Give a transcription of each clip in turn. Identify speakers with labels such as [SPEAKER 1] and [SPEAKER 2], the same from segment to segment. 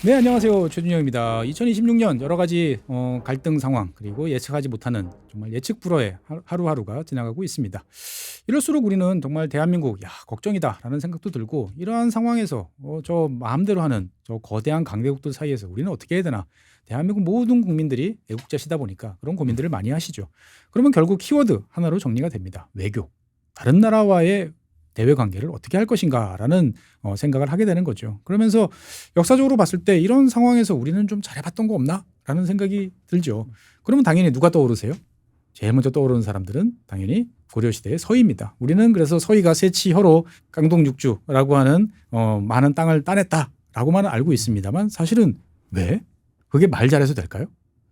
[SPEAKER 1] 네, 안녕하세요. 최준영입니다. 2026년 여러 가지 갈등 상황 그리고 예측하지 못하는 정말 예측 불허의 하루하루가 지나가고 있습니다. 이럴수록 우리는 정말 대한민국 걱정이다라는 생각도 들고 이러한 상황에서 저 마음대로 하는 저 거대한 강대국들 사이에서 우리는 어떻게 해야 되나 대한민국 모든 국민들이 애국자시다 보니까 그런 고민들을 많이 하시죠. 그러면 결국 키워드 하나로 정리가 됩니다. 외교. 다른 나라와의 대외 관계를 어떻게 할 것인가라는 생각을 하게 되는 거죠. 그러면서 역사적으로 봤을 때 이런 상황에서 우리는 좀 잘해봤던 거 없나? 라는 생각이 들죠. 그러면 당연히 누가 떠오르세요? 제일 먼저 떠오르는 사람들은 당연히 고려시대의 서희입니다. 우리는 그래서 서희가 세치혀로 깡동육주라고 하는 많은 땅을 따냈다라고만 알고 있습니다만 사실은 왜? 그게 말 잘해서 될까요?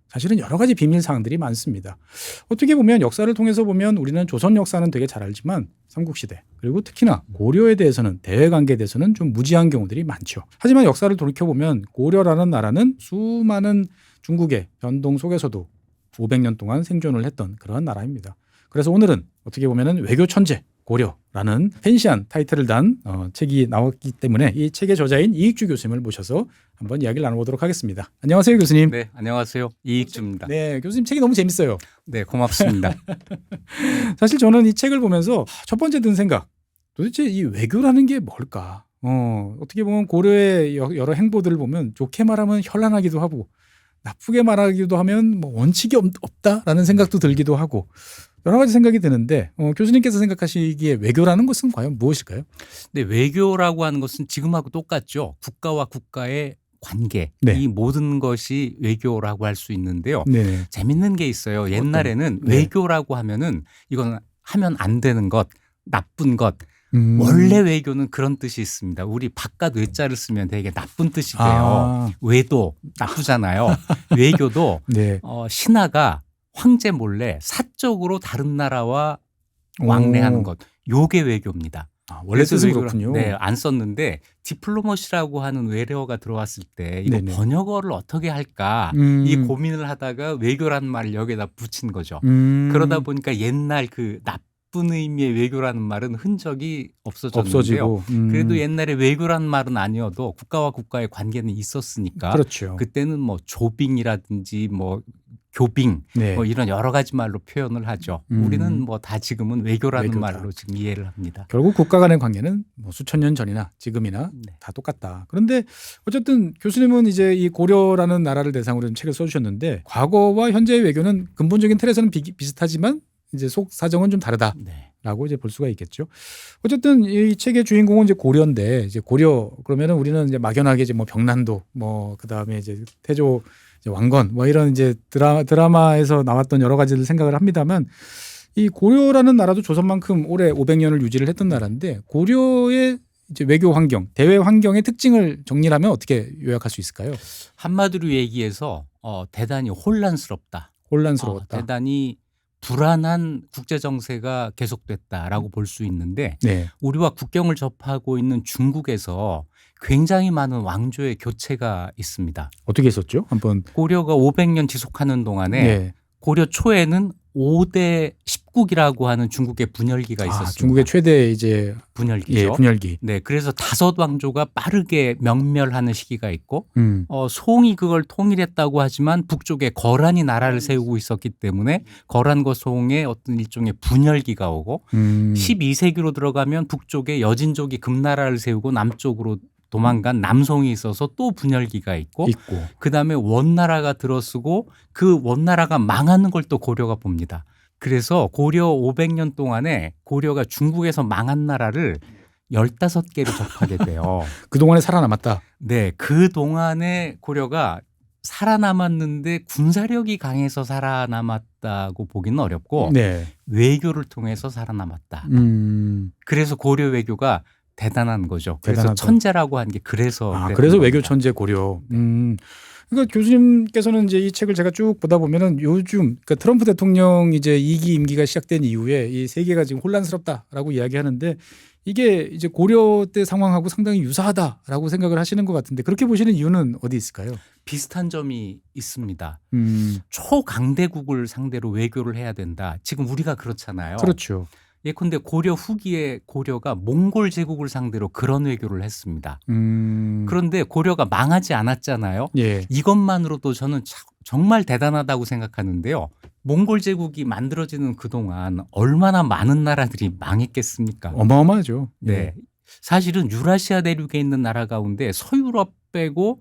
[SPEAKER 1] 사실은 여러 가지 비밀 사항들이 많습니다. 어떻게 보면 역사를 통해서 보면 우리는 조선 역사는 되게 잘 알지만 삼국시대 그리고 특히나 고려에 대해서는 대외 관계에 대해서는 좀 무지한 경우들이 많죠. 하지만 역사를 돌이켜보면 고려라는 나라는 수많은 중국의 변동 속에서도 500년 동안 생존을 했던 그러한 나라입니다. 그래서 오늘은 어떻게 보면 외교 천재 고려라는 팬시한 타이틀을 단 책이 나왔기 때문에 이 책의 저자인 이익주 교수님을 모셔서 한번 이야기를 나눠보도록 하겠습니다. 안녕하세요, 교수님.
[SPEAKER 2] 네, 안녕하세요. 이익주입니다.
[SPEAKER 1] 네, 교수님 책이 너무 재밌어요.
[SPEAKER 2] 네, 고맙습니다.
[SPEAKER 1] 사실 저는 이 책을 보면서 첫 번째 든 생각, 도대체 이 외교라는 게 뭘까? 어떻게 보면 고려의 여러 행보들을 보면 좋게 말하면 현란하기도 하고 나쁘게 말하기도 하면 뭐 원칙이 없다라는 생각도 들기도 하고 여러 가지 생각이 드는데 교수님께서 생각하시기에 외교라는 것은 과연 무엇일까요?
[SPEAKER 2] 네, 외교라고 하는 것은 지금하고 똑같죠. 국가와 국가의 관계,
[SPEAKER 1] 네.
[SPEAKER 2] 이 모든 것이 외교라고 할 수 있는데요.
[SPEAKER 1] 네.
[SPEAKER 2] 재밌는 게 있어요. 옛날에는
[SPEAKER 1] 네.
[SPEAKER 2] 외교라고 하면은 이건 하면 안 되는 것, 나쁜 것. 원래 외교는 그런 뜻이 있습니다. 우리 바깥 외자를 쓰면 되게 나쁜 뜻이 돼요. 외도 나쁘잖아요. 외교도
[SPEAKER 1] 네.
[SPEAKER 2] 신하가 황제 몰래 사적으로 다른 나라와 왕래하는 것, 요게 외교입니다.
[SPEAKER 1] 원래 뜻은 그렇군요.
[SPEAKER 2] 네, 안 썼는데 디플로머시라고 하는 외래어가 들어왔을 때 이거
[SPEAKER 1] 네네.
[SPEAKER 2] 번역어를 어떻게 할까 이 고민을 하다가 외교라는 말을 여기에다 붙인 거죠. 그러다 보니까 옛날 그 나쁜 의미의 외교라는 말은 흔적이 없어졌는데요.
[SPEAKER 1] 없어지고.
[SPEAKER 2] 그래도 옛날에 외교라는 말은 아니어도 국가와 국가의 관계는 있었으니까
[SPEAKER 1] 그렇죠.
[SPEAKER 2] 그때는 뭐 조빙이라든지 뭐 교빙
[SPEAKER 1] 네.
[SPEAKER 2] 뭐 이런 여러 가지 말로 표현을 하죠. 우리는 뭐 다 지금은 외교라는
[SPEAKER 1] 외교다.
[SPEAKER 2] 말로 지금 이해를 합니다.
[SPEAKER 1] 결국 국가 간의 관계는 뭐 수천 년 전이나 지금이나 다 똑같다. 그런데 어쨌든 교수님은 이제 이 고려라는 나라를 대상으로 책을 써주셨는데 과거와 현재의 외교는 근본적인 틀에서는 비슷하지만 이제 속 사정은 좀 다르다라고 이제 볼 수가 있겠죠. 어쨌든 이 책의 주인공은 이제 고려인데 이제 고려 그러면은 우리는 이제 막연하게 이제 뭐 병난도 뭐 그다음에 이제 태조 왕건 뭐 이런 이제 드라마에서 나왔던 여러 가지를 생각을 합니다만 이 고려라는 나라도 조선만큼 오래 500년을 유지를 했던 나라인데 고려의 이제 외교 환경, 대외 환경의 특징을 정리하면 어떻게 요약할 수 있을까요?
[SPEAKER 2] 한마디로 얘기해서 대단히 혼란스럽다.
[SPEAKER 1] 혼란스러웠다.
[SPEAKER 2] 대단히 불안한 국제 정세가 계속됐다라고 볼 수 있는데
[SPEAKER 1] 네.
[SPEAKER 2] 우리와 국경을 접하고 있는 중국에서 굉장히 많은 왕조의 교체가 있습니다.
[SPEAKER 1] 어떻게 했었죠? 한번
[SPEAKER 2] 고려가 500년 지속하는 동안에
[SPEAKER 1] 네.
[SPEAKER 2] 고려 초에는 5대 10국이라고 하는 중국의 분열기가 있었습니다.
[SPEAKER 1] 중국의 최대 이제
[SPEAKER 2] 분열기죠.
[SPEAKER 1] 예, 분열기.
[SPEAKER 2] 네, 그래서 5왕조가 빠르게 명멸하는 시기가 있고 송이 그걸 통일했다고 하지만 북쪽에 거란이 나라를 세우고 있었기 때문에 거란과 송의 어떤 일종의 분열기가 오고 12세기로 들어가면 북쪽에 여진족이 금나라를 세우고 남쪽으로 도망간 남송이 있어서 또 분열기가 있고 그다음에 원나라가 들어서고 그 원나라가 망하는 걸 또 고려가 봅니다. 그래서 고려 500년 동안에 고려가 중국에서 망한 나라를 15개를 접하게 돼요.
[SPEAKER 1] 그동안에 살아남았다.
[SPEAKER 2] 네, 그동안에 고려가 살아남았는데 군사력이 강해서 살아남았다고 보기는 어렵고
[SPEAKER 1] 네.
[SPEAKER 2] 외교를 통해서 살아남았다. 그래서 고려 외교가 대단한 거죠. 그래서
[SPEAKER 1] 대단하다.
[SPEAKER 2] 천재라고 한 게 그래서
[SPEAKER 1] 그래서 외교 천재 고려. 그러니까 교수님께서는 이제 이 책을 제가 쭉 보다 보면은 요즘 그러니까 트럼프 대통령 이제 2기 임기가 시작된 이후에 이 세계가 지금 혼란스럽다라고 이야기하는데 이게 이제 고려 때 상황하고 상당히 유사하다라고 생각을 하시는 것 같은데 그렇게 보시는 이유는 어디 있을까요?
[SPEAKER 2] 비슷한 점이 있습니다. 초강대국을 상대로 외교를 해야 된다. 지금 우리가 그렇잖아요.
[SPEAKER 1] 그렇죠.
[SPEAKER 2] 예컨대 고려 후기에 고려가 몽골 제국을 상대로 그런 외교를 했습니다. 그런데 고려가 망하지 않았잖아요.
[SPEAKER 1] 예.
[SPEAKER 2] 이것만으로도 저는 정말 대단하다고 생각하는데요. 몽골 제국이 만들어지는 그동안 얼마나 많은 나라들이 망했겠습니까?
[SPEAKER 1] 어마어마하죠.
[SPEAKER 2] 네. 사실은 유라시아 대륙에 있는 나라 가운데 서유럽 빼고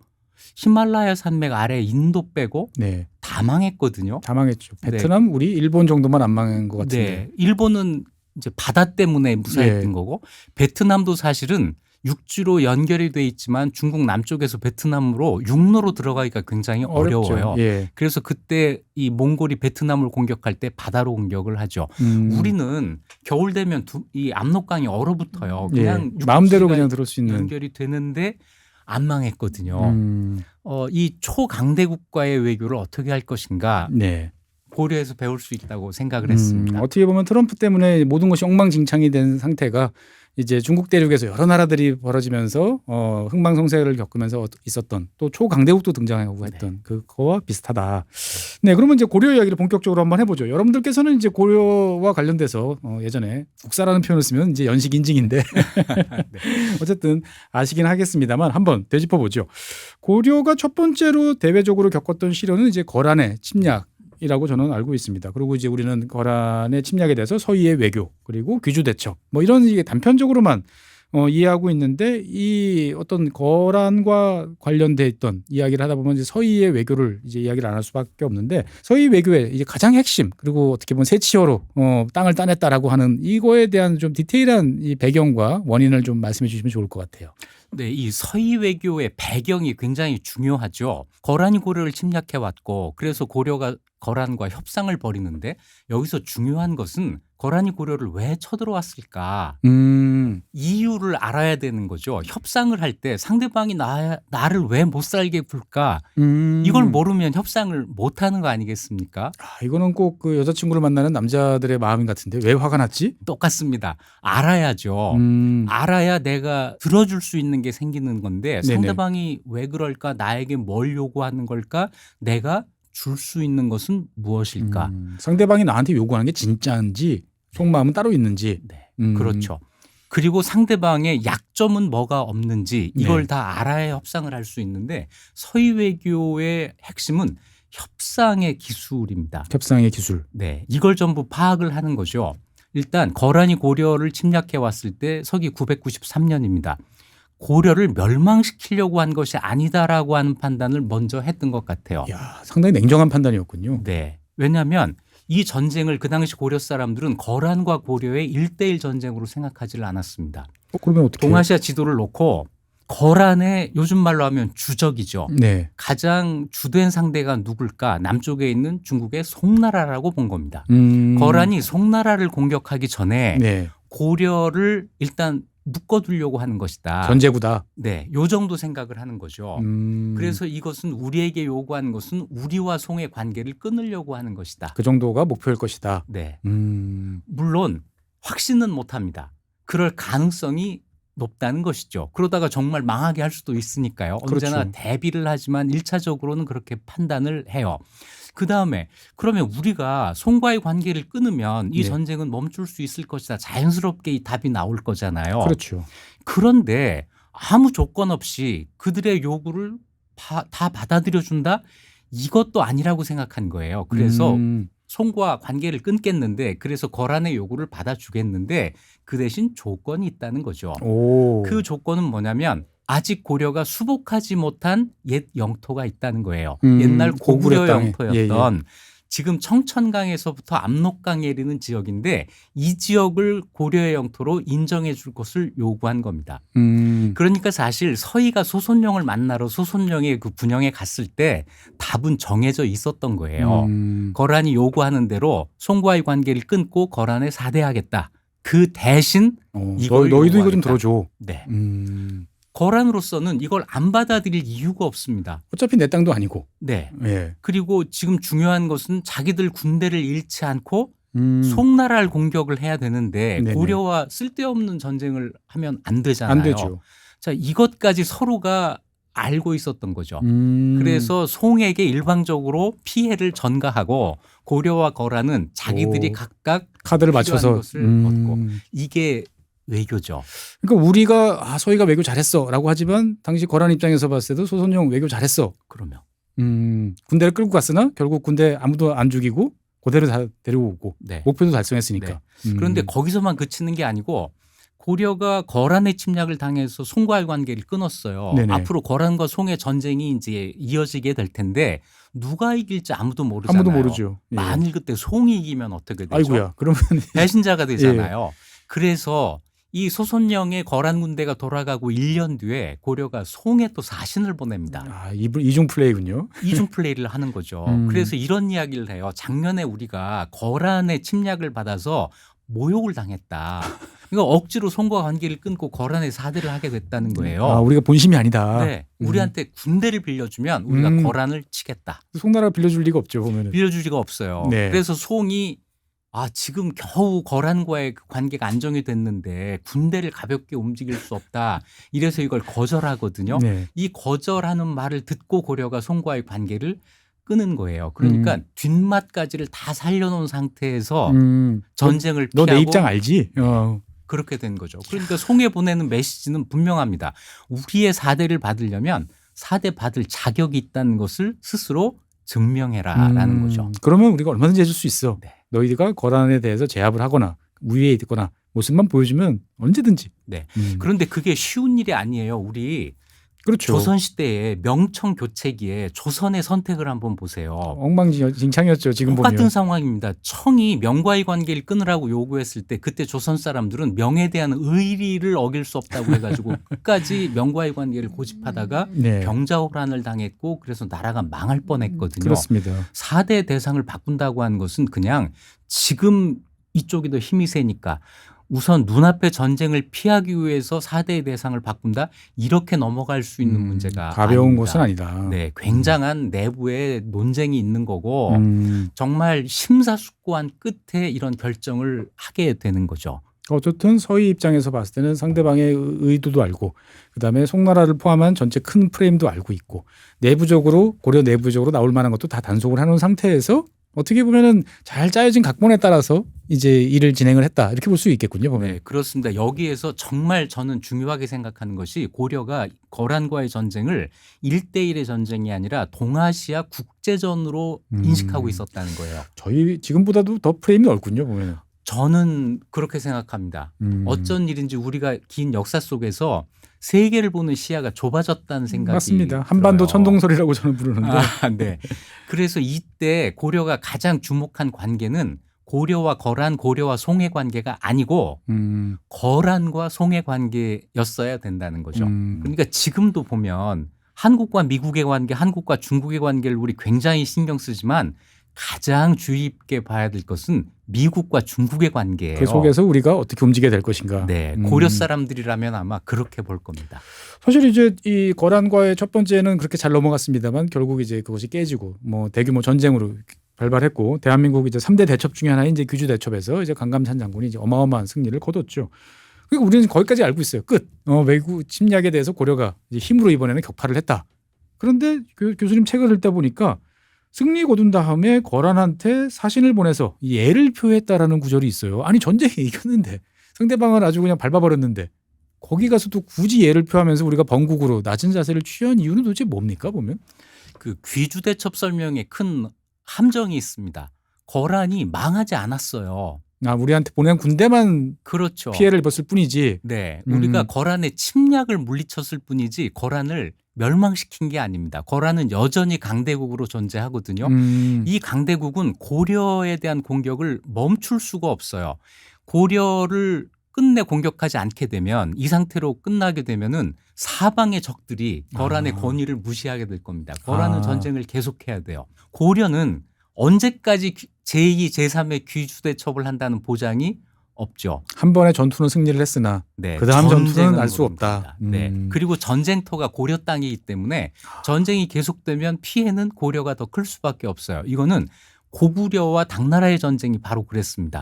[SPEAKER 2] 히말라야 산맥 아래 인도 빼고
[SPEAKER 1] 네.
[SPEAKER 2] 다 망했거든요.
[SPEAKER 1] 다 망했죠.
[SPEAKER 2] 네.
[SPEAKER 1] 베트남, 우리 일본 정도만 안 망한 것 같은데.
[SPEAKER 2] 네. 일본은 이제 바다 때문에 무사했던
[SPEAKER 1] 예.
[SPEAKER 2] 거고 베트남도 사실은 육지로 연결이 돼 있지만 중국 남쪽에서 베트남으로 육로로 들어가기가 굉장히
[SPEAKER 1] 어렵죠.
[SPEAKER 2] 어려워요.
[SPEAKER 1] 예.
[SPEAKER 2] 그래서 그때 이 몽골이 베트남을 공격할 때 바다로 공격을 하죠. 우리는 겨울 되면 이 압록강이 얼어붙어요. 그냥
[SPEAKER 1] 예. 마음대로
[SPEAKER 2] 육지가
[SPEAKER 1] 그냥 들을 수 있는.
[SPEAKER 2] 연결이 되는데 안 망했거든요. 이 초강대국과의 외교를 어떻게 할 것인가
[SPEAKER 1] 네.
[SPEAKER 2] 고려에서 배울 수 있다고 생각을 했습니다.
[SPEAKER 1] 어떻게 보면 트럼프 때문에 모든 것이 엉망진창이 된 상태가 이제 중국 대륙에서 여러 나라들이 벌어지면서 흥망성쇠를 겪으면서 있었던 또 초강대국도 등장하고 했던 그거와 비슷하다. 네, 그러면 이제 고려 이야기를 본격적으로 한번 해보죠. 여러분들께서는 이제 고려와 관련돼서 예전에 국사라는 표현을 쓰면 이제 연식 인증인데
[SPEAKER 2] 네.
[SPEAKER 1] 어쨌든 아시긴 하겠습니다만 한번 되짚어보죠. 고려가 첫 번째로 대외적으로 겪었던 시련은 이제 거란의 침략. 이라고 저는 알고 있습니다. 그리고 이제 우리는 거란의 침략에 대해서 서희의 외교 그리고 귀주 대첩 뭐 이런 이게 단편적으로만 이해하고 있는데 이 어떤 거란과 관련돼 있던 이야기를 하다 보면 이제 서희의 외교를 이제 이야기를 안 할 수밖에 없는데 서희 외교의 이제 가장 핵심 그리고 어떻게 보면 세치어로 땅을 따냈다라고 하는 이거에 대한 좀 디테일한 이 배경과 원인을 좀 말씀해 주시면 좋을 것 같아요.
[SPEAKER 2] 네, 이 서희 외교의 배경이 굉장히 중요하죠. 거란이 고려를 침략해 왔고 그래서 고려가 거란과 협상을 벌이는데 여기서 중요한 것은 거란이 고려를 왜 쳐들어왔을까 이유를 알아야 되는 거죠. 협상을 할 때 상대방이 나를 왜 못 살게 굴까 이걸 모르면 협상을 못 하는 거 아니겠습니까?
[SPEAKER 1] 이거는 꼭 그 여자친구를 만나는 남자들의 마음인 같은데 왜 화가 났지?
[SPEAKER 2] 똑같습니다. 알아야죠. 알아야 내가 들어줄 수 있는 게 생기는 건데 상대방이 왜 그럴까 나에게 뭘 요구하는 걸까 내가 줄 수 있는 것은 무엇일까?
[SPEAKER 1] 상대방이 나한테 요구하는 게 진짜인지 속마음은 따로 있는지.
[SPEAKER 2] 네, 그렇죠. 그리고 상대방의 약점은 뭐가 없는지 이걸
[SPEAKER 1] 네.
[SPEAKER 2] 다 알아야 협상을 할 수 있는데 서희 외교의 핵심은 협상의 기술입니다.
[SPEAKER 1] 협상의 기술.
[SPEAKER 2] 네, 이걸 전부 파악을 하는 거죠. 일단 거란이 고려를 침략해 왔을 때 서기 993년입니다. 고려를 멸망시키려고 한 것이 아니다라고 하는 판단을 먼저 했던 것 같아요.
[SPEAKER 1] 야, 상당히 냉정한 판단이었군요.
[SPEAKER 2] 네. 왜냐하면 이 전쟁을 그 당시 고려 사람들은 거란과 고려의 1대1 전쟁으로 생각하지를 않았습니다.
[SPEAKER 1] 그러면 어떻게?
[SPEAKER 2] 동아시아 지도를 놓고 거란의 요즘 말로 하면 주적이죠.
[SPEAKER 1] 네.
[SPEAKER 2] 가장 주된 상대가 누굴까? 남쪽에 있는 중국의 송나라라고 본 겁니다. 거란이 송나라를 공격하기 전에
[SPEAKER 1] 네.
[SPEAKER 2] 고려를 일단 묶어두려고 하는 것이다.
[SPEAKER 1] 견제구다.
[SPEAKER 2] 네, 요 정도 생각을 하는 거죠. 그래서 이것은 우리에게 요구하는 것은 우리와 송의 관계를 끊으려고 하는 것이다.
[SPEAKER 1] 그 정도가 목표일 것이다.
[SPEAKER 2] 네, 물론 확신은 못합니다. 그럴 가능성이 높다는 것이죠. 그러다가 정말 망하게 할 수도 있으니까요. 언제나
[SPEAKER 1] 그렇죠.
[SPEAKER 2] 대비를 하지만 1차적으로는 그렇게 판단을 해요. 그다음에 그러면 우리가 송과의 관계를 끊으면 이
[SPEAKER 1] 네.
[SPEAKER 2] 전쟁은 멈출 수 있을 것이다. 자연스럽게 이 답이 나올 거잖아요.
[SPEAKER 1] 그렇죠.
[SPEAKER 2] 그런데 아무 조건 없이 그들의 요구를 다 받아들여 준다? 이것도 아니라고 생각한 거예요. 그래서 송과 관계를 끊겠는데 그래서 거란의 요구를 받아주겠는데 그 대신 조건이 있다는 거죠.
[SPEAKER 1] 오.
[SPEAKER 2] 그 조건은 뭐냐면 아직 고려가 수복하지 못한 옛 영토가 있다는 거예요. 옛날 고구려
[SPEAKER 1] 고구려 땅에.
[SPEAKER 2] 영토였던 지금 청천강에서부터 압록강에 이르는 지역인데 이 지역을 고려의 영토로 인정해 줄 것을 요구한 겁니다. 그러니까 사실 서희가 소손령을 만나러 소손령의 그 분영에 갔을 때 답은 정해져 있었던 거예요. 거란이 요구하는 대로 송과의 관계를 끊고 거란에 사대하겠다. 그 대신 이걸
[SPEAKER 1] 너희도 이거
[SPEAKER 2] 요구하겠다.
[SPEAKER 1] 좀 들어줘.
[SPEAKER 2] 네. 거란으로서는 이걸 안 받아들일 이유가 없습니다.
[SPEAKER 1] 어차피 내 땅도 아니고.
[SPEAKER 2] 네.
[SPEAKER 1] 예.
[SPEAKER 2] 그리고 지금 중요한 것은 자기들 군대를 잃지 않고 송나라를 공격을 해야 되는데
[SPEAKER 1] 네네.
[SPEAKER 2] 고려와 쓸데없는 전쟁을 하면 안 되잖아요.
[SPEAKER 1] 안 되죠.
[SPEAKER 2] 자, 이것까지 서로가 알고 있었던 거죠. 그래서 송에게 일방적으로 피해를 전가하고 고려와 거란은 자기들이
[SPEAKER 1] 오.
[SPEAKER 2] 각각
[SPEAKER 1] 카드를
[SPEAKER 2] 필요한
[SPEAKER 1] 맞춰서
[SPEAKER 2] 것을 얻고 이게 외교죠.
[SPEAKER 1] 그러니까 우리가 서희가 외교 잘했어라고 하지만 당시 거란 입장에서 봤을 때도 소선영 외교 잘했어.
[SPEAKER 2] 그러면
[SPEAKER 1] 군대를 끌고 갔으나 결국 군대 아무도 안 죽이고 그대로 다 데리고 오고
[SPEAKER 2] 네.
[SPEAKER 1] 목표도 달성했으니까.
[SPEAKER 2] 그런데 거기서만 그치는 게 아니고 고려가 거란의 침략을 당해서 송과의 관계를 끊었어요.
[SPEAKER 1] 네네.
[SPEAKER 2] 앞으로 거란과 송의 전쟁이 이제 이어지게 될 텐데 누가 이길지 아무도 모르잖아요.
[SPEAKER 1] 아무도 모르죠. 예.
[SPEAKER 2] 만일 그때 송이 이기면 어떻게 되죠?
[SPEAKER 1] 아이고야. 그러면
[SPEAKER 2] 배신자가 되잖아요. 그래서 이 소선영의 거란 군대가 돌아가고 1년 뒤에 고려가 송에 또 사신을 보냅니다.
[SPEAKER 1] 이중 플레이군요.
[SPEAKER 2] 이중 플레이를 하는 거죠. 그래서 이런 이야기를 해요. 작년에 우리가 거란의 침략을 받아서 모욕을 당했다. 그러니까 억지로 송과 관계를 끊고 거란의 사대를 하게 됐다는 거예요.
[SPEAKER 1] 우리가 본심이 아니다.
[SPEAKER 2] 네, 우리한테 군대를 빌려주면 우리가 거란을 치겠다.
[SPEAKER 1] 송나라 빌려줄 리가 없죠. 보면은.
[SPEAKER 2] 빌려줄 리가 없어요.
[SPEAKER 1] 네.
[SPEAKER 2] 그래서 송이 지금 겨우 거란과의 그 관계가 안정이 됐는데 군대를 가볍게 움직일 수 없다. 이래서 이걸 거절하거든요.
[SPEAKER 1] 네.
[SPEAKER 2] 이 거절하는 말을 듣고 고려가 송과의 관계를 끊은 거예요. 그러니까 뒷맛까지를 다 살려놓은 상태에서 전쟁을
[SPEAKER 1] 너
[SPEAKER 2] 피하고
[SPEAKER 1] 내 입장 알지?
[SPEAKER 2] 그렇게 된 거죠. 그러니까 송에 보내는 메시지는 분명합니다. 우리의 사대를 받으려면 사대 받을 자격이 있다는 것을 스스로 증명해라라는 거죠.
[SPEAKER 1] 그러면 우리가 얼마든지 해줄 수 있어.
[SPEAKER 2] 네.
[SPEAKER 1] 너희가 거란에 대해서 제압을 하거나 우위에 있거나 모습만 보여주면 언제든지.
[SPEAKER 2] 네. 그런데 그게 쉬운 일이 아니에요. 우리
[SPEAKER 1] 그렇죠.
[SPEAKER 2] 조선시대의 명청 교체기에 조선의 선택을 한번 보세요.
[SPEAKER 1] 엉망진창이었죠. 지금
[SPEAKER 2] 똑같은
[SPEAKER 1] 보면.
[SPEAKER 2] 상황입니다. 청이 명과의 관계를 끊으라고 요구했을 때 그때 조선 사람들은 명에 대한 의리를 어길 수 없다고 해가지고 끝까지 명과의 관계를 고집하다가
[SPEAKER 1] 네.
[SPEAKER 2] 병자호란을 당했고 그래서 나라가 망할 뻔했거든요.
[SPEAKER 1] 그렇습니다.
[SPEAKER 2] 4대 대상을 바꾼다고 하는 것은 그냥 지금 이쪽이 더 힘이 세니까 우선 눈앞의 전쟁을 피하기 위해서 4대의 대상을 바꾼다 이렇게 넘어갈 수 있는 문제가
[SPEAKER 1] 가벼운
[SPEAKER 2] 아닙니다.
[SPEAKER 1] 것은 아니다.
[SPEAKER 2] 네, 굉장한 내부의 논쟁이 있는 거고 정말 심사숙고한 끝에 이런 결정을 하게 되는 거죠.
[SPEAKER 1] 어쨌든 서희 입장에서 봤을 때는 상대방의 의도도 알고 그다음에 송나라를 포함한 전체 큰 프레임도 알고 있고 내부적으로 고려 내부적으로 나올 만한 것도 다 단속을 해놓은 상태에서 어떻게 보면은 잘 짜여진 각본에 따라서 이제 일을 진행을 했다 이렇게 볼 수 있겠군요. 보면.
[SPEAKER 2] 네, 그렇습니다. 여기에서 정말 저는 중요하게 생각하는 것이 고려가 거란과의 전쟁을 1대1의 전쟁이 아니라 동아시아 국제전으로 인식하고 있었다는 거예요.
[SPEAKER 1] 저희 지금보다도 더 프레임이 넓군요. 보면.
[SPEAKER 2] 저는 그렇게 생각합니다. 어쩐 일인지 우리가 긴 역사 속에서 세계를 보는 시야가 좁아졌다는 생각이
[SPEAKER 1] 맞습니다. 한반도
[SPEAKER 2] 들어요.
[SPEAKER 1] 천동설이라고 저는 부르는데.
[SPEAKER 2] 네. 그래서 이때 고려가 가장 주목한 관계는 고려와 거란, 고려와 송의 관계가 아니고 거란과 송의 관계였어야 된다는 거죠. 그러니까 지금도 보면 한국과 미국의 관계, 한국과 중국의 관계를 우리 굉장히 신경 쓰지만 가장 주의 깊게 봐야 될 것은 미국과 중국의 관계예요.
[SPEAKER 1] 그 속에서 우리가 어떻게 움직여야 될 것인가.
[SPEAKER 2] 네, 고려 사람들이라면 아마 그렇게 볼 겁니다.
[SPEAKER 1] 사실 이제 이 거란과의 첫 번째는 그렇게 잘 넘어갔습니다만 결국 이제 그것이 깨지고 뭐 대규모 전쟁으로 발발했고 대한민국 이제 3대 대첩 중에 하나인 이제 귀주 대첩에서 이제 강감찬 장군이 이제 어마어마한 승리를 거뒀죠. 그러니까 우리는 거기까지 알고 있어요. 끝. 외국 침략에 대해서 고려가 이제 힘으로 이번에는 격파를 했다. 그런데 교수님 책을 읽다 보니까 승리 거둔 다음에 거란한테 사신을 보내서 예를 표했다라는 구절이 있어요. 아니 전쟁에 이겼는데 상대방을 아주 그냥 밟아버렸는데 거기 가서도 굳이 예를 표하면서 우리가 번국으로 낮은 자세를 취한 이유는 도대체 뭡니까 보면?
[SPEAKER 2] 그 귀주대첩 설명에 큰 함정이 있습니다. 거란이 망하지 않았어요.
[SPEAKER 1] 우리한테 보낸 군대만
[SPEAKER 2] 그렇죠.
[SPEAKER 1] 피해를 입었을 뿐이지.
[SPEAKER 2] 네, 우리가 거란의 침략을 물리쳤을 뿐이지 거란을 멸망시킨 게 아닙니다. 거란은 여전히 강대국으로 존재하거든요. 이 강대국은 고려에 대한 공격을 멈출 수가 없어요. 고려를 끝내 공격하지 않게 되면 이 상태로 끝나게 되면은 사방의 적들이 거란의 권위를 무시하게 될 겁니다. 거란은 전쟁을 계속해야 돼요. 고려는 언제까지 제2, 제3의 귀주대첩을 한다는 보장이 없죠.
[SPEAKER 1] 한 번의 전투는 승리를 했으나
[SPEAKER 2] 네,
[SPEAKER 1] 그다음 전투는 알 수
[SPEAKER 2] 모릅니다.
[SPEAKER 1] 없다.
[SPEAKER 2] 네. 그리고 전쟁터가 고려 땅이기 때문에 전쟁이 계속되면 피해는 고려가 더 클 수밖에 없어요. 이거는 고구려와 당나라의 전쟁이 바로 그랬습니다.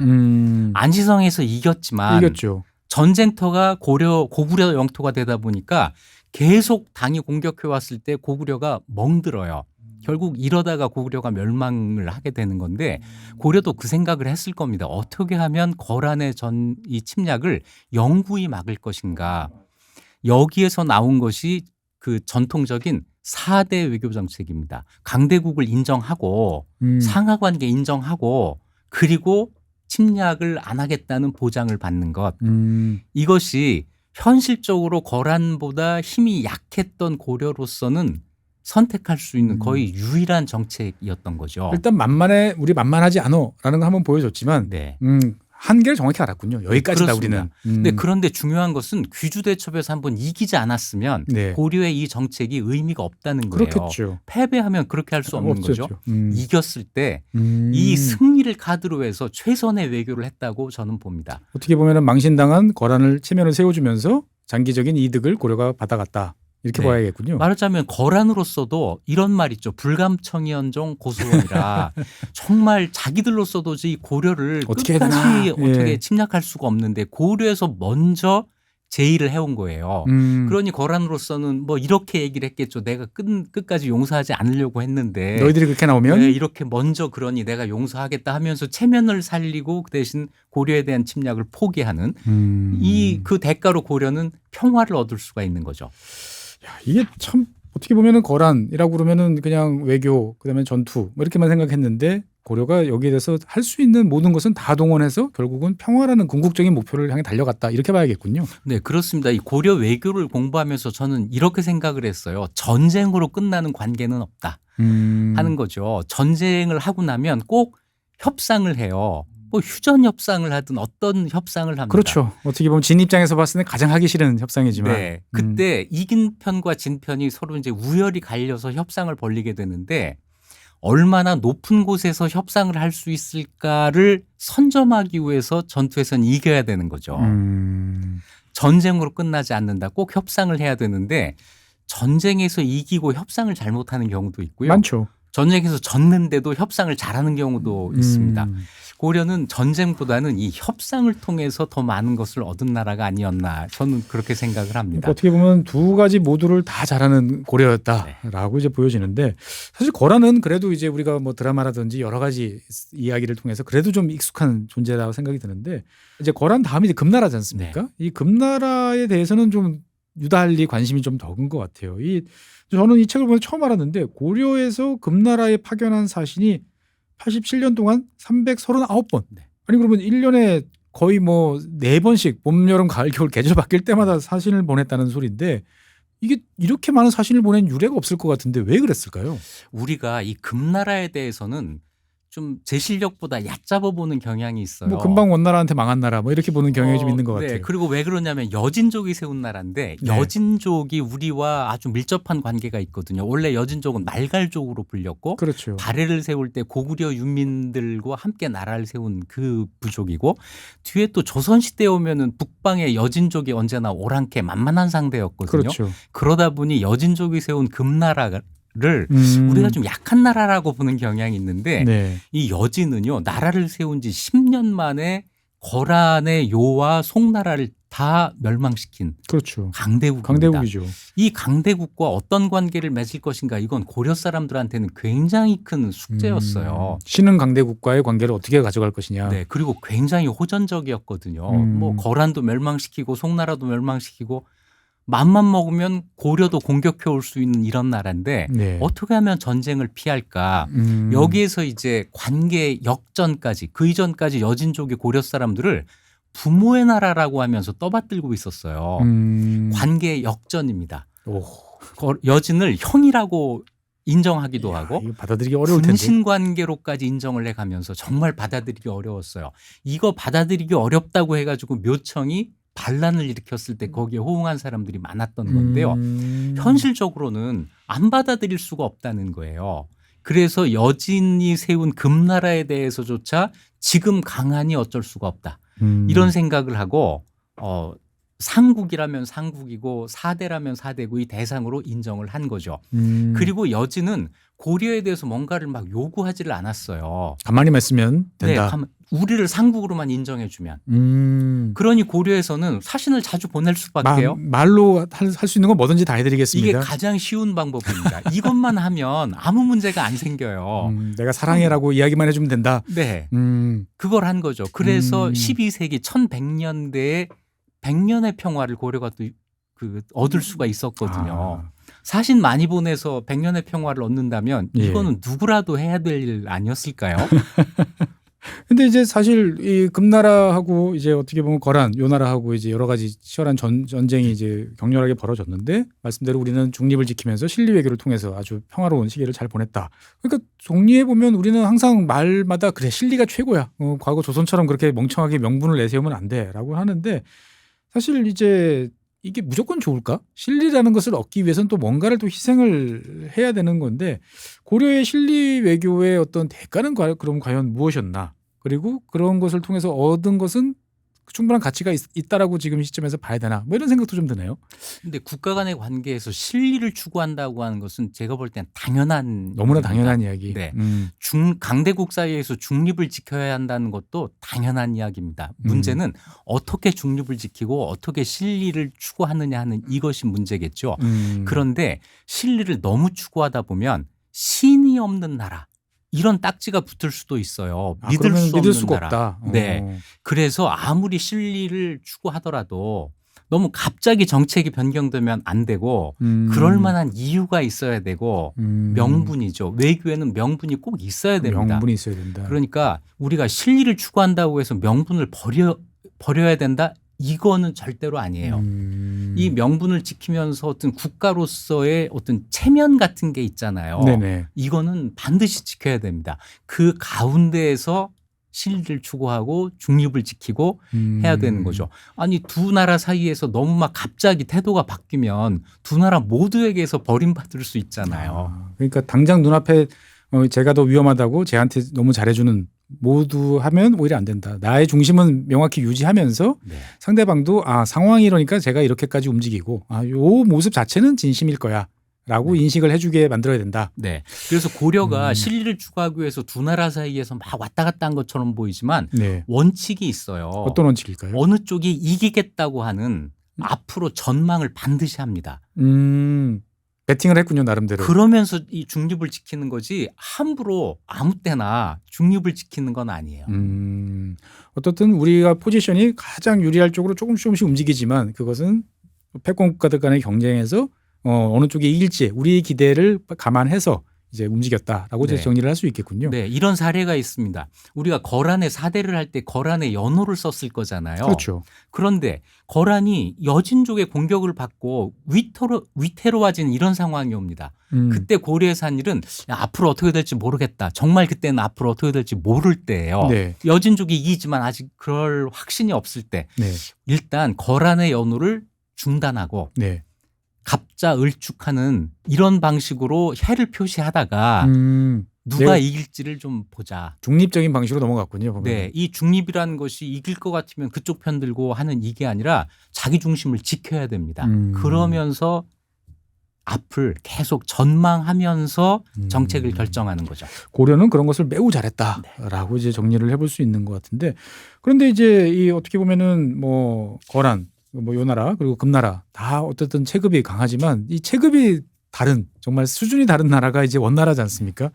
[SPEAKER 2] 안시성에서 이겼지만
[SPEAKER 1] 이겼죠.
[SPEAKER 2] 전쟁터가 고구려 영토가 되다 보니까 계속 당이 공격해 왔을 때 고구려가 멍들어요. 결국 이러다가 고구려가 멸망을 하게 되는 건데 고려도 그 생각을 했을 겁니다. 어떻게 하면 거란의 이 침략을 영구히 막을 것인가. 여기에서 나온 것이 그 전통적인 4대 외교 정책입니다. 강대국을 인정하고 상하관계 인정하고 그리고 침략을 안 하겠다는 보장을 받는 것. 이것이 현실적으로 거란보다 힘이 약했던 고려로서는 선택할 수 있는 거의 유일한 정책이었던 거죠.
[SPEAKER 1] 일단 우리 만만하지 않어라는 거 한번 보여줬지만
[SPEAKER 2] 네.
[SPEAKER 1] 한계를 정확히 알았군요. 여기까지다
[SPEAKER 2] 그렇습니다.
[SPEAKER 1] 우리는.
[SPEAKER 2] 그런데 중요한 것은 귀주대첩에서 한번 이기지 않았으면
[SPEAKER 1] 네.
[SPEAKER 2] 고려의 이 정책이 의미가 없다는 거예요.
[SPEAKER 1] 그렇겠죠.
[SPEAKER 2] 패배하면 그렇게 할 수 없는
[SPEAKER 1] 없었죠.
[SPEAKER 2] 거죠. 이겼을 때 이 승리를 카드로 해서 최선의 외교를 했다고 저는 봅니다.
[SPEAKER 1] 어떻게 보면 망신당한 거란을 체면을 세워주면서 장기적인 이득을 고려가 받아갔다. 이렇게
[SPEAKER 2] 네.
[SPEAKER 1] 봐야겠군요.
[SPEAKER 2] 말하자면 거란으로서도 이런 말 있죠. 불감청이언종 고소원이라 정말 자기들로서도 이 고려를
[SPEAKER 1] 어떻게 해야
[SPEAKER 2] 끝까지
[SPEAKER 1] 되나.
[SPEAKER 2] 어떻게
[SPEAKER 1] 예.
[SPEAKER 2] 침략할 수가 없는데 고려에서 먼저 제의를 해온 거예요. 그러니 거란으로서는 뭐 이렇게 얘기를 했겠죠. 내가 끝까지 용서하지 않으려고 했는데
[SPEAKER 1] 너희들이 그렇게 나오면
[SPEAKER 2] 왜 이렇게 먼저 그러니 내가 용서하겠다 하면서 체면을 살리고 그 대신 고려에 대한 침략을 포기하는 그 대가로 고려는 평화를 얻을 수가 있는 거죠.
[SPEAKER 1] 야, 이게 참 어떻게 보면은 거란이라고 그러면은 그냥 외교 그다음에 전투 뭐 이렇게만 생각했는데 고려가 여기에 대해서 할 수 있는 모든 것은 다 동원해서 결국은 평화라는 궁극적인 목표를 향해 달려갔다 이렇게 봐야겠군요.
[SPEAKER 2] 네, 그렇습니다. 이 고려 외교를 공부하면서 저는 이렇게 생각을 했어요. 전쟁으로 끝나는 관계는 없다 하는 거죠. 전쟁을 하고 나면 꼭 협상을 해요. 뭐 휴전 협상을 하든 어떤 협상을 합니다.
[SPEAKER 1] 그렇죠. 어떻게 보면 진 입장에서 봤을 때 가장 하기 싫은 협상이지만
[SPEAKER 2] 네, 그때 이긴 편과 진 편이 서로 이제 우열이 갈려서 협상을 벌이게 되는데 얼마나 높은 곳에서 협상을 할 수 있을까를 선점하기 위해서 전투에서는 이겨야 되는 거죠. 전쟁으로 끝나지 않는다. 꼭 협상을 해야 되는데 전쟁에서 이기고 협상을 잘못하는 경우도 있고요.
[SPEAKER 1] 많죠.
[SPEAKER 2] 전쟁에서 졌는데도 협상을 잘하는 경우도 있습니다. 고려는 전쟁보다는 이 협상을 통해서 더 많은 것을 얻은 나라가 아니었나 저는 그렇게 생각을 합니다.
[SPEAKER 1] 어떻게 보면 두 가지 모두를 다 잘하는 고려였다라고 이제 보여지는데 사실 거란은 그래도 이제 우리가 뭐 드라마라든지 여러 가지 이야기를 통해서 그래도 좀 익숙한 존재라고 생각이 드는데 이제 거란 다음이 이제 금나라지 않습니까? 이 금나라에 대해서는 좀 유달리 관심이 좀 적은 것 같아요. 저는 이 책을 보면서 처음 알았는데 고려에서 금나라에 파견한 사신이 87년 동안 339번. 아니 그러면 1년에 거의 뭐 4번씩 봄, 여름, 가을, 겨울 계절 바뀔 때마다 사신을 보냈다는 소리인데 이게 이렇게 많은 사신을 보낸 유례가 없을 것 같은데 왜 그랬을까요?
[SPEAKER 2] 우리가 이 금나라에 대해서는 좀 제 실력보다 얕잡아 보는 경향이 있어요.
[SPEAKER 1] 뭐 금방 원나라한테 망한 나라 뭐 이렇게 보는 경향이 좀 있는 것
[SPEAKER 2] 네.
[SPEAKER 1] 같아요.
[SPEAKER 2] 그리고 왜 그러냐면 여진족이 세운 나라인데
[SPEAKER 1] 네.
[SPEAKER 2] 여진족이 우리와 아주 밀접한 관계가 있거든요. 원래 여진족은 말갈족으로 불렸고
[SPEAKER 1] 그렇죠.
[SPEAKER 2] 발해를 세울 때 고구려 유민들과 함께 나라를 세운 그 부족이고 뒤에 또 조선시대에 오면은 북방의 여진족이 언제나 오랑캐 만만한 상대였거든요.
[SPEAKER 1] 그렇죠.
[SPEAKER 2] 그러다 보니 여진족이 세운 금나라를 우리가 좀 약한 나라라고 보는 경향이 있는데
[SPEAKER 1] 네.
[SPEAKER 2] 이 여진은요 나라를 세운 지 10년 만에 거란의 요와 송나라를 다 멸망시킨
[SPEAKER 1] 그렇죠.
[SPEAKER 2] 강대국입니다.
[SPEAKER 1] 강대국이죠.
[SPEAKER 2] 이 강대국과 어떤 관계를 맺을 것인가 이건 고려 사람들한테는 굉장히 큰 숙제였어요.
[SPEAKER 1] 신흥 강대국과의 관계를 어떻게 가져갈 것이냐.
[SPEAKER 2] 네, 그리고 굉장히 호전적이었거든요. 뭐 거란도 멸망시키고 송나라도 멸망시키고 맘만 먹으면 고려도 공격해 올 수 있는 이런 나라인데
[SPEAKER 1] 네.
[SPEAKER 2] 어떻게 하면 전쟁을 피할까? 여기에서 이제 관계 역전까지 그 이전까지 여진족이 고려 사람들을 부모의 나라라고 하면서 떠받들고 있었어요. 관계 역전입니다.
[SPEAKER 1] 오.
[SPEAKER 2] 여진을 형이라고 인정하기도 하고
[SPEAKER 1] 이거 받아들이기 어려울 텐데.
[SPEAKER 2] 군신 관계로까지 인정을 해가면서 정말 받아들이기 어려웠어요. 이거 받아들이기 어렵다고 해가지고 묘청이 반란을 일으켰을 때 거기에 호응한 사람들이 많았던 건데요. 현실적으로는 안 받아들일 수가 없다는 거예요. 그래서 여진이 세운 금나라에 대해서조차 지금 강하니 어쩔 수가 없다. 이런 생각을 하고 상국이라면 상국이고 사대라면 사대고 이 대상으로 인정을 한 거죠. 그리고 여진은 고려에 대해서 뭔가를 막 요구하지를 않았어요.
[SPEAKER 1] 가만히만 있으면 된다.
[SPEAKER 2] 네, 우리를 상국으로만 인정해 주면. 그러니 고려에서는 사신을 자주 보낼 수밖에요.
[SPEAKER 1] 말로 할 수 있는 건 뭐든지 다 해드리겠습니다.
[SPEAKER 2] 이게 가장 쉬운 방법입니다. 이것만 하면 아무 문제가 안 생겨요.
[SPEAKER 1] 내가 사랑해라고 이야기만 해주면 된다.
[SPEAKER 2] 네, 그걸 한 거죠. 그래서 12세기 1100년대에 100년의 평화를 고려가 또 얻을 수가 있었거든요. 사신 많이 보내서 100년의 평화를 얻는다면 이거는 누구라도 해야 될 일 아니었을까요?
[SPEAKER 1] 근데 이제 사실 이 금나라하고 이제 어떻게 보면 거란, 요나라하고 이제 여러 가지 치열한 전쟁이 이제 격렬하게 벌어졌는데 말씀대로 우리는 중립을 지키면서 실리 외교를 통해서 아주 평화로운 시기를 잘 보냈다. 그러니까 정리해 보면 우리는 항상 말마다 그래 실리가 최고야. 과거 조선처럼 그렇게 멍청하게 명분을 내세우면 안 돼라고 하는데 사실 이제 이게 무조건 좋을까? 실리라는 것을 얻기 위해서는 또 뭔가를 또 희생을 해야 되는 건데 고려의 실리 외교의 어떤 대가는 그럼 과연 무엇이었나? 그리고 그런 것을 통해서 얻은 것은 충분한 가치가 있다라고 지금 이 시점에서 봐야 되나? 뭐 이런 생각도 좀 드네요.
[SPEAKER 2] 근데 국가 간의 관계에서 실리를 추구한다고 하는 것은 제가 볼 땐 당연한
[SPEAKER 1] 너무나
[SPEAKER 2] 일입니다.
[SPEAKER 1] 당연한 이야기.
[SPEAKER 2] 네. 강대국 사이에서 중립을 지켜야 한다는 것도 당연한 이야기입니다. 문제는 어떻게 중립을 지키고 어떻게 실리를 추구하느냐 하는 이것이 문제겠죠. 그런데 실리를 너무 추구하다 보면 신이 없는 나라 이런 딱지가 붙을 수도 있어요. 믿을 수 없는
[SPEAKER 1] 수가
[SPEAKER 2] 나라.
[SPEAKER 1] 없다.
[SPEAKER 2] 네. 그래서 아무리 실리를 추구하더라도 너무 갑자기 정책이 변경되면 안 되고 그럴 만한 이유가 있어야 되고 명분이죠. 외교에는 명분이 꼭 있어야 됩니다.
[SPEAKER 1] 명분이 있어야 된다.
[SPEAKER 2] 그러니까 우리가 실리를 추구한다고 해서 명분을 버려야 된다? 이거는 절대로 아니에요. 이 명분을 지키면서 어떤 국가로서의 어떤 체면 같은 게 있잖아요.
[SPEAKER 1] 네네.
[SPEAKER 2] 이거는 반드시 지켜야 됩니다. 그 가운데에서 실리를 추구하고 중립을 지키고 해야 되는 거죠. 아니 두 나라 사이에서 너무 막 갑자기 태도가 바뀌면 두 나라 모두에게서 버림받을 수 있잖아요.
[SPEAKER 1] 그러니까 당장 눈앞에 제가 더 위험하다고 쟤한테 너무 잘해주는 모두 하면 오히려 안 된다. 나의 중심은 명확히 유지하면서
[SPEAKER 2] 네.
[SPEAKER 1] 상대방도 상황이 이러니까 제가 이렇게까지 움직이고 요 모습 자체는 진심일 거야. 라고 인식을 해주게 만들어야 된다.
[SPEAKER 2] 네. 그래서 고려가 실리를 추구하기 위해서 두 나라 사이에서 막 왔다 갔다 한 것처럼 보이지만
[SPEAKER 1] 네.
[SPEAKER 2] 원칙이 있어요.
[SPEAKER 1] 어떤 원칙일까요?
[SPEAKER 2] 어느 쪽이 이기겠다고 하는 앞으로 전망을 반드시 합니다.
[SPEAKER 1] 배팅을 했군요, 나름대로.
[SPEAKER 2] 그러면서 이 중립을 지키는 거지 함부로 아무 때나 중립을 지키는 건 아니에요.
[SPEAKER 1] 어떻든 우리가 포지션이 가장 유리할 쪽으로 조금씩 움직이지만 그것은 패권 국가들 간의 경쟁에서 어느 쪽이 이길지 우리의 기대를 감안해서 이제 움직였다라고
[SPEAKER 2] 네.
[SPEAKER 1] 정리를 할 수 있겠군요.
[SPEAKER 2] 네, 이런 사례가 있습니다. 우리가 거란의 사대를 할 때 거란의 연호를 썼을 거잖아요.
[SPEAKER 1] 그렇죠.
[SPEAKER 2] 그런데 거란이 여진족의 공격을 받고 위태로워진 이런 상황이 옵니다. 그때 고려에서 한 일은 앞으로 어떻게 될지 모르겠다. 정말 그때는 앞으로 어떻게 될지 모를 때예요.
[SPEAKER 1] 네.
[SPEAKER 2] 여진족이 이기지만 아직 그럴 확신이 없을 때
[SPEAKER 1] 네.
[SPEAKER 2] 일단 거란의 연호를 중단하고
[SPEAKER 1] 네.
[SPEAKER 2] 갑자을축하는 이런 방식으로 해를 표시하다가 누가 이길지를 좀 보자.
[SPEAKER 1] 중립적인 방식으로 넘어갔군요. 보면.
[SPEAKER 2] 네, 이 중립이라는 것이 이길 것 같으면 그쪽 편 들고 하는 이게 아니라 자기 중심을 지켜야 됩니다. 그러면서 앞을 계속 전망하면서 정책을 결정하는 거죠.
[SPEAKER 1] 고려는 그런 것을 매우 잘했다라고 이제 정리를 해볼 수 있는 것 같은데 그런데 이제 이 어떻게 보면은 뭐 거란 뭐 요나라 그리고 금나라 다 어쨌든 체급이 강하지만 이 체급이 다른 정말 수준이 다른 나라가 이제 원나라지 않습니까?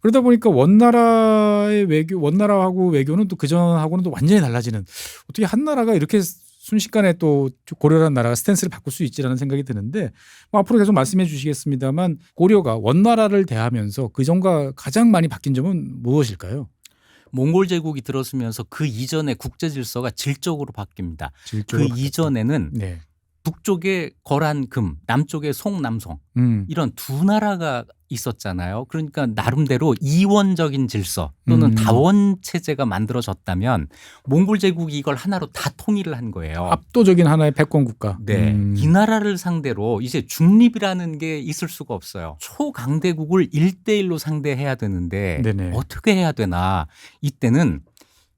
[SPEAKER 1] 그러다 보니까 원나라의 외교 원나라하고 외교는 또 그전하고는 또 완전히 달라지는 어떻게 한 나라가 이렇게 순식간에 또 고려라는 나라가 스탠스를 바꿀 수 있지라는 생각이 드는데 뭐 앞으로 계속 말씀해 주시겠습니다만 고려가 원나라를 대하면서 그전과 가장 많이 바뀐 점은 무엇일까요?
[SPEAKER 2] 몽골 제국이 들어서면서 그 이전의 국제 질서가 질적으로 바뀝니다.
[SPEAKER 1] 질적으로
[SPEAKER 2] 그 이전에는
[SPEAKER 1] 네.
[SPEAKER 2] 북쪽에 거란 금, 남쪽에 송남송 이런 두 나라가 있었잖아요. 그러니까 나름대로 이원적인 질서 또는 다원 체제가 만들어졌다면 몽골 제국이 이걸 하나로 다 통일을 한 거예요.
[SPEAKER 1] 압도적인 하나의 패권 국가.
[SPEAKER 2] 네, 이 나라를 상대로 이제 중립이라는 게 있을 수가 없어요. 초강대국을 1대1로 상대해야 되는데
[SPEAKER 1] 네네.
[SPEAKER 2] 어떻게 해야 되나 이때는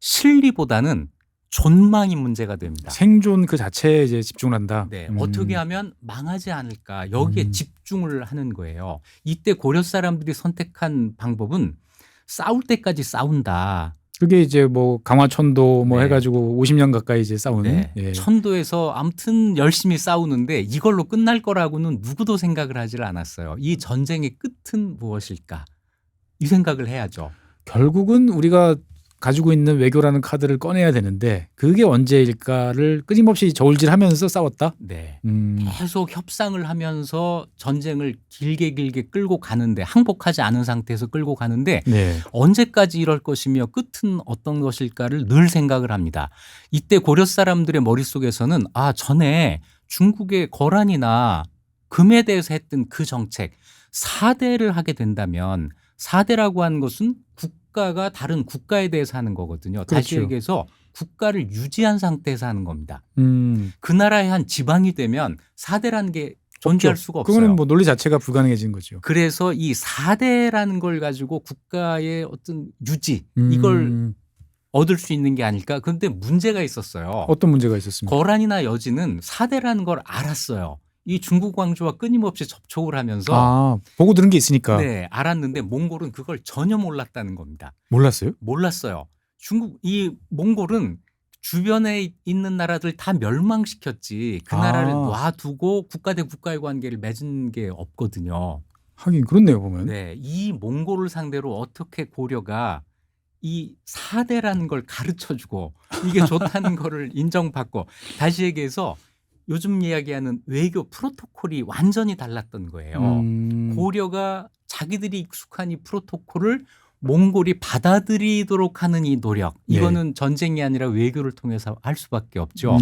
[SPEAKER 2] 실리보다는 존망이 문제가 됩니다.
[SPEAKER 1] 생존 그 자체에 이제 집중을 한다.
[SPEAKER 2] 네, 어떻게 하면 망하지 않을까 여기에 집중을 하는 거예요. 이때 고려 사람들이 선택한 방법은 싸울 때까지 싸운다.
[SPEAKER 1] 그게 이제 뭐 강화천도 뭐
[SPEAKER 2] 네.
[SPEAKER 1] 해가지고 50년 가까이 이제 싸우는.
[SPEAKER 2] 네.
[SPEAKER 1] 예.
[SPEAKER 2] 천도에서 아무튼 열심히 싸우는데 이걸로 끝날 거라고는 누구도 생각을 하질 않았어요. 이 전쟁의 끝은 무엇일까? 이 생각을 해야죠.
[SPEAKER 1] 결국은 우리가 가지고 있는 외교라는 카드를 꺼내야 되는데 그게 언제일까를 끊임없이 저울질하면서 싸웠다.
[SPEAKER 2] 네. 계속 협상을 하면서 전쟁을 길게 끌고 가는데 항복하지 않은 상태에서 끌고 가는데
[SPEAKER 1] 네.
[SPEAKER 2] 언제까지 이럴 것이며 끝은 어떤 것일까를 늘 생각을 합니다. 이때 고려 사람들의 머릿속에서는 전에 중국의 거란이나 금에 대해서 했던 그 정책 4대를 하게 된다면 4대라고 하는 것은 국가가 다른 국가에 대해서 하는 거거든요. 다시
[SPEAKER 1] 그렇죠.
[SPEAKER 2] 얘기해서 국가를 유지한 상태에서 하는 겁니다. 그 나라의 한 지방이 되면 4대라는 게 존재할
[SPEAKER 1] 없죠.
[SPEAKER 2] 수가 없어요.
[SPEAKER 1] 그거는 뭐 논리 자체가 불가능해진 거죠.
[SPEAKER 2] 그래서 이 4대라는 걸 가지고 국가의 어떤 유지 이걸 얻을 수 있는 게 아닐까. 그런데 문제가 있었어요.
[SPEAKER 1] 어떤 문제가 있었습니까?
[SPEAKER 2] 거란이나 여진은 4대라는 걸 알았어요. 이 중국 왕조와 끊임없이 접촉을 하면서
[SPEAKER 1] 보고 들은 게 있으니까.
[SPEAKER 2] 네, 알았는데 몽골은 그걸 전혀 몰랐다는 겁니다.
[SPEAKER 1] 몰랐어요?
[SPEAKER 2] 몰랐어요. 이 몽골은 주변에 있는 나라들 다 멸망시켰지 그 나라를 놔두고 국가 대 국가의 관계를 맺은 게 없거든요.
[SPEAKER 1] 하긴 그렇네요 보면.
[SPEAKER 2] 네, 이 몽골을 상대로 어떻게 고려가 이 4대라는 걸 가르쳐주고 이게 좋다는 거를 인정받고 다시 얘기해서 요즘 이야기하는 외교 프로토콜이 완전히 달랐던 거예요. 고려가 자기들이 익숙한 이 프로토콜을 몽골이 받아들이도록 하는 이 노력 이거는 전쟁이 아니라 외교를 통해서 할 수밖에 없죠.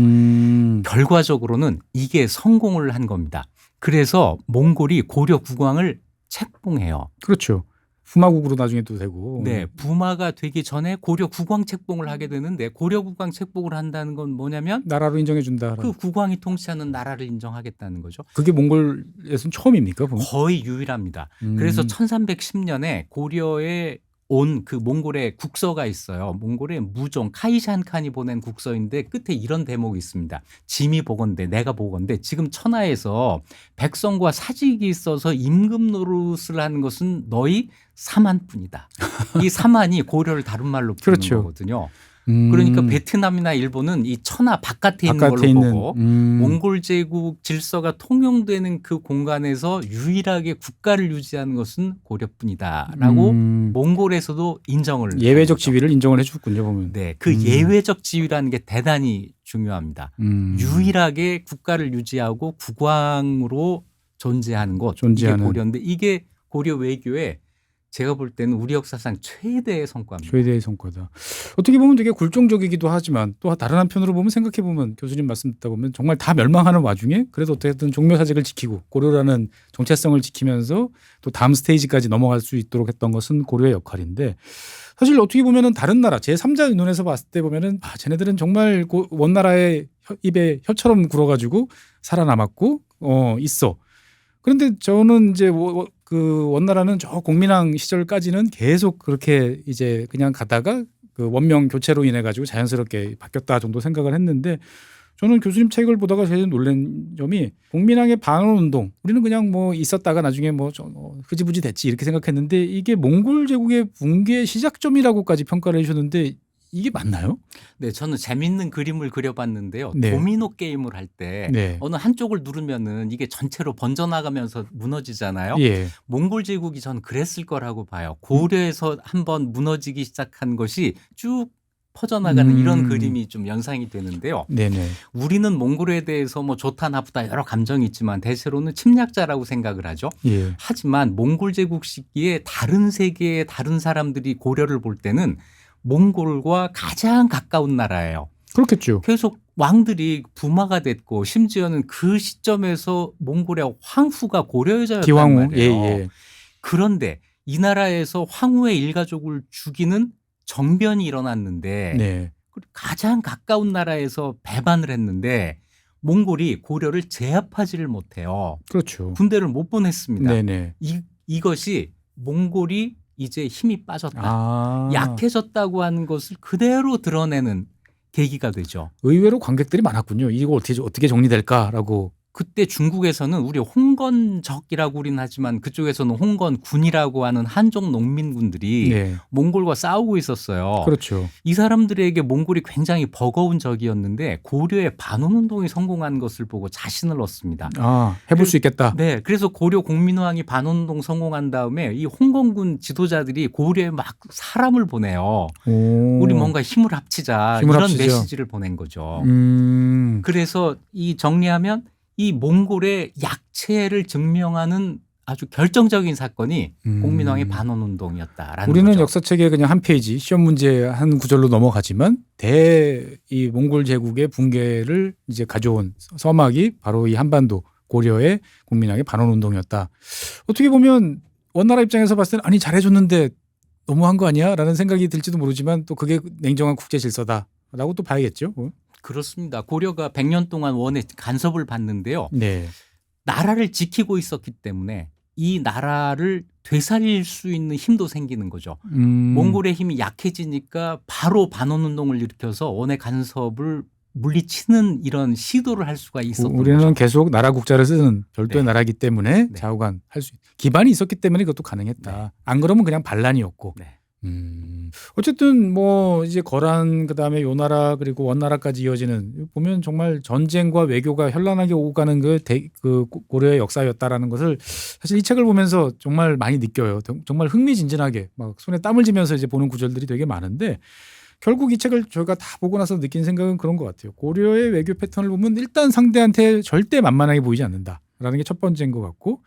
[SPEAKER 2] 결과적으로는 이게 성공을 한 겁니다. 그래서 몽골이 고려 국왕을 책봉해요.
[SPEAKER 1] 그렇죠. 부마국으로 나중에 또 되고.
[SPEAKER 2] 네, 부마가 되기 전에 고려 국왕 책봉을 하게 되는데 고려 국왕 책봉을 한다는 건 뭐냐면
[SPEAKER 1] 나라로 인정해 준다.
[SPEAKER 2] 그 국왕이 통치하는 나라를 인정하겠다는 거죠.
[SPEAKER 1] 그게 몽골에서는 처음입니까? 보면?
[SPEAKER 2] 거의 유일합니다. 그래서 1310년에 고려에 온 그 몽골의 국서가 있어요. 몽골의 무종 카이샨칸이 보낸 국서인데 끝에 이런 대목이 있습니다. 짐이 보건대 내가 보건대 지금 천하에서 백성과 사직이 있어서 임금 노릇을 하는 것은 너희 사만뿐이다. 이 사만이 고려를 다른 말로 부르는
[SPEAKER 1] 그렇죠.
[SPEAKER 2] 거거든요. 그러니까 베트남이나 일본은 이 천하 바깥에 있는 걸로 보고 몽골 제국 질서가 통용되는 그 공간에서 유일하게 국가를 유지하는 것은 고려뿐이다라고 몽골에서도 인정을
[SPEAKER 1] 예외적
[SPEAKER 2] 합니다.
[SPEAKER 1] 지위를 인정을 해줬군요 보면.
[SPEAKER 2] 네, 그 예외적 지위라는 게 대단히 중요합니다. 유일하게 국가를 유지하고 국왕으로 존재하는 것 이게 고려인데 이게 고려 외교의 제가 볼 때는 우리 역사상 최대의 성과입니다.
[SPEAKER 1] 최대의 성과다. 어떻게 보면 되게 굴종적이기도 하지만 또 다른 한편으로 보면 생각해 보면 교수님 말씀 듣다 보면 정말 다 멸망하는 와중에 그래도 어쨌든 종묘사직을 지키고 고려라는 정체성을 지키면서 또 다음 스테이지까지 넘어갈 수 있도록 했던 것은 고려의 역할인데 사실 어떻게 보면은 다른 나라 제3자 눈에서 봤을 때 보면은 쟤네들은 정말 원나라의 입에 혀처럼 굴어가지고 살아남았고 있어. 그런데 저는 이제 그 원나라는 저 공민왕 시절까지는 계속 그렇게 이제 그냥 가다가 그 원명 교체로 인해 가지고 자연스럽게 바뀌었다 정도 생각을 했는데 저는 교수님 책을 보다가 제일 놀란 점이 공민왕의 반원 운동 우리는 그냥 뭐 있었다가 나중에 뭐 흐지부지 됐지 이렇게 생각했는데 이게 몽골 제국의 붕괴 시작점이라고까지 평가를 해주셨는데 이게 맞나요?
[SPEAKER 2] 네, 저는 재밌는 그림을 그려봤는데요.
[SPEAKER 1] 네.
[SPEAKER 2] 도미노 게임을 할 때
[SPEAKER 1] 네.
[SPEAKER 2] 어느 한쪽을 누르면은 이게 전체로 번져나가면서 무너지잖아요.
[SPEAKER 1] 예.
[SPEAKER 2] 몽골 제국이 전 그랬을 거라고 봐요. 고려에서 한번 무너지기 시작한 것이 쭉 퍼져나가는 이런 그림이 좀 연상이 되는데요.
[SPEAKER 1] 네네.
[SPEAKER 2] 우리는 몽골에 대해서 뭐 좋다 나쁘다 여러 감정이 있지만 대체로는 침략자라고 생각을 하죠.
[SPEAKER 1] 예.
[SPEAKER 2] 하지만 몽골 제국 시기에 다른 세계의 다른 사람들이 고려를 볼 때는 몽골과 가장 가까운 나라예요.
[SPEAKER 1] 그렇겠죠.
[SPEAKER 2] 계속 왕들이 부마가 됐고 심지어는 그 시점에서 몽골의 황후가 고려여자였단
[SPEAKER 1] 기왕후.
[SPEAKER 2] 말이에요.
[SPEAKER 1] 예.
[SPEAKER 2] 그런데 이 나라에서 황후의 일가족을 죽이는 정변이 일어났는데
[SPEAKER 1] 네.
[SPEAKER 2] 가장 가까운 나라에서 배반을 했는데 몽골이 고려를 제압하지를 못해요.
[SPEAKER 1] 그렇죠.
[SPEAKER 2] 군대를 못 보냈습니다.
[SPEAKER 1] 네네.
[SPEAKER 2] 이것이 몽골이 이제 힘이 빠졌다. 약해졌다고 하는 것을 그대로 드러내는 계기가 되죠.
[SPEAKER 1] 의외로 관객들이 많았군요. 이거 어떻게 정리될까라고.
[SPEAKER 2] 그때 중국에서는 우리 홍건적이라고 우리는 하지만 그쪽에서는 홍건군이라고 하는 한족 농민군들이
[SPEAKER 1] 네.
[SPEAKER 2] 몽골과 싸우고 있었어요.
[SPEAKER 1] 그렇죠.
[SPEAKER 2] 이 사람들에게 몽골이 굉장히 버거운 적이었는데 고려의 반원운동이 성공한 것을 보고 자신을 얻습니다.
[SPEAKER 1] 해볼 수 있겠다.
[SPEAKER 2] 네, 그래서 고려 공민왕이 반원운동 성공한 다음에 이 홍건군 지도자들이 고려에 막 사람을 보내요. 우리 뭔가 힘을 합치자 이런
[SPEAKER 1] 합치죠.
[SPEAKER 2] 메시지를 보낸 거죠. 그래서 이 정리하면 이 몽골의 약체를 증명하는 아주 결정적인 사건이 공민왕의 반원운동이었다라는
[SPEAKER 1] 우리는
[SPEAKER 2] 거죠.
[SPEAKER 1] 역사책에 그냥 한 페이지 시험 문제 한 구절로 넘어가지만 이 몽골 제국의 붕괴를 이제 가져온 서막이 바로 이 한반도 고려의 공민왕의 반원운동이었다. 어떻게 보면 원나라 입장에서 봤을 때는 아니 잘해줬는데 너무한 거 아니야? 라는 생각이 들지도 모르지만 또 그게 냉정한 국제 질서다라고 또 봐야겠죠.
[SPEAKER 2] 그렇습니다. 고려가 100년 동안 원의 간섭을 받는데요.
[SPEAKER 1] 네.
[SPEAKER 2] 나라를 지키고 있었기 때문에 이 나라를 되살릴 수 있는 힘도 생기는 거죠. 몽골의 힘이 약해지니까 바로 반원운동을 일으켜서 원의 간섭을 물리치는 이런 시도를 할 수가 있었던
[SPEAKER 1] 우리는
[SPEAKER 2] 거죠.
[SPEAKER 1] 계속 나라 국자를 쓰는 별도의
[SPEAKER 2] 네.
[SPEAKER 1] 나라이기 때문에
[SPEAKER 2] 네.
[SPEAKER 1] 좌우간 할 수 기반이 있었기 때문에 그것도 가능했다.
[SPEAKER 2] 네.
[SPEAKER 1] 안 그러면 그냥 반란이었고.
[SPEAKER 2] 네.
[SPEAKER 1] 어쨌든 뭐 이제 거란 그다음에 요나라 그리고 원나라까지 이어지는 보면 정말 전쟁과 외교가 현란하게 오가는 그 고려의 역사였다라는 것을 사실 이 책을 보면서 정말 많이 느껴요. 정말 흥미진진하게 막 손에 땀을 쥐면서 이제 보는 구절들이 되게 많은데 결국 이 책을 저희가 다 보고 나서 느낀 생각은 그런 것 같아요. 고려의 외교 패턴을 보면 일단 상대한테 절대 만만하게 보이지 않는다라는 게 첫 번째인 것 같고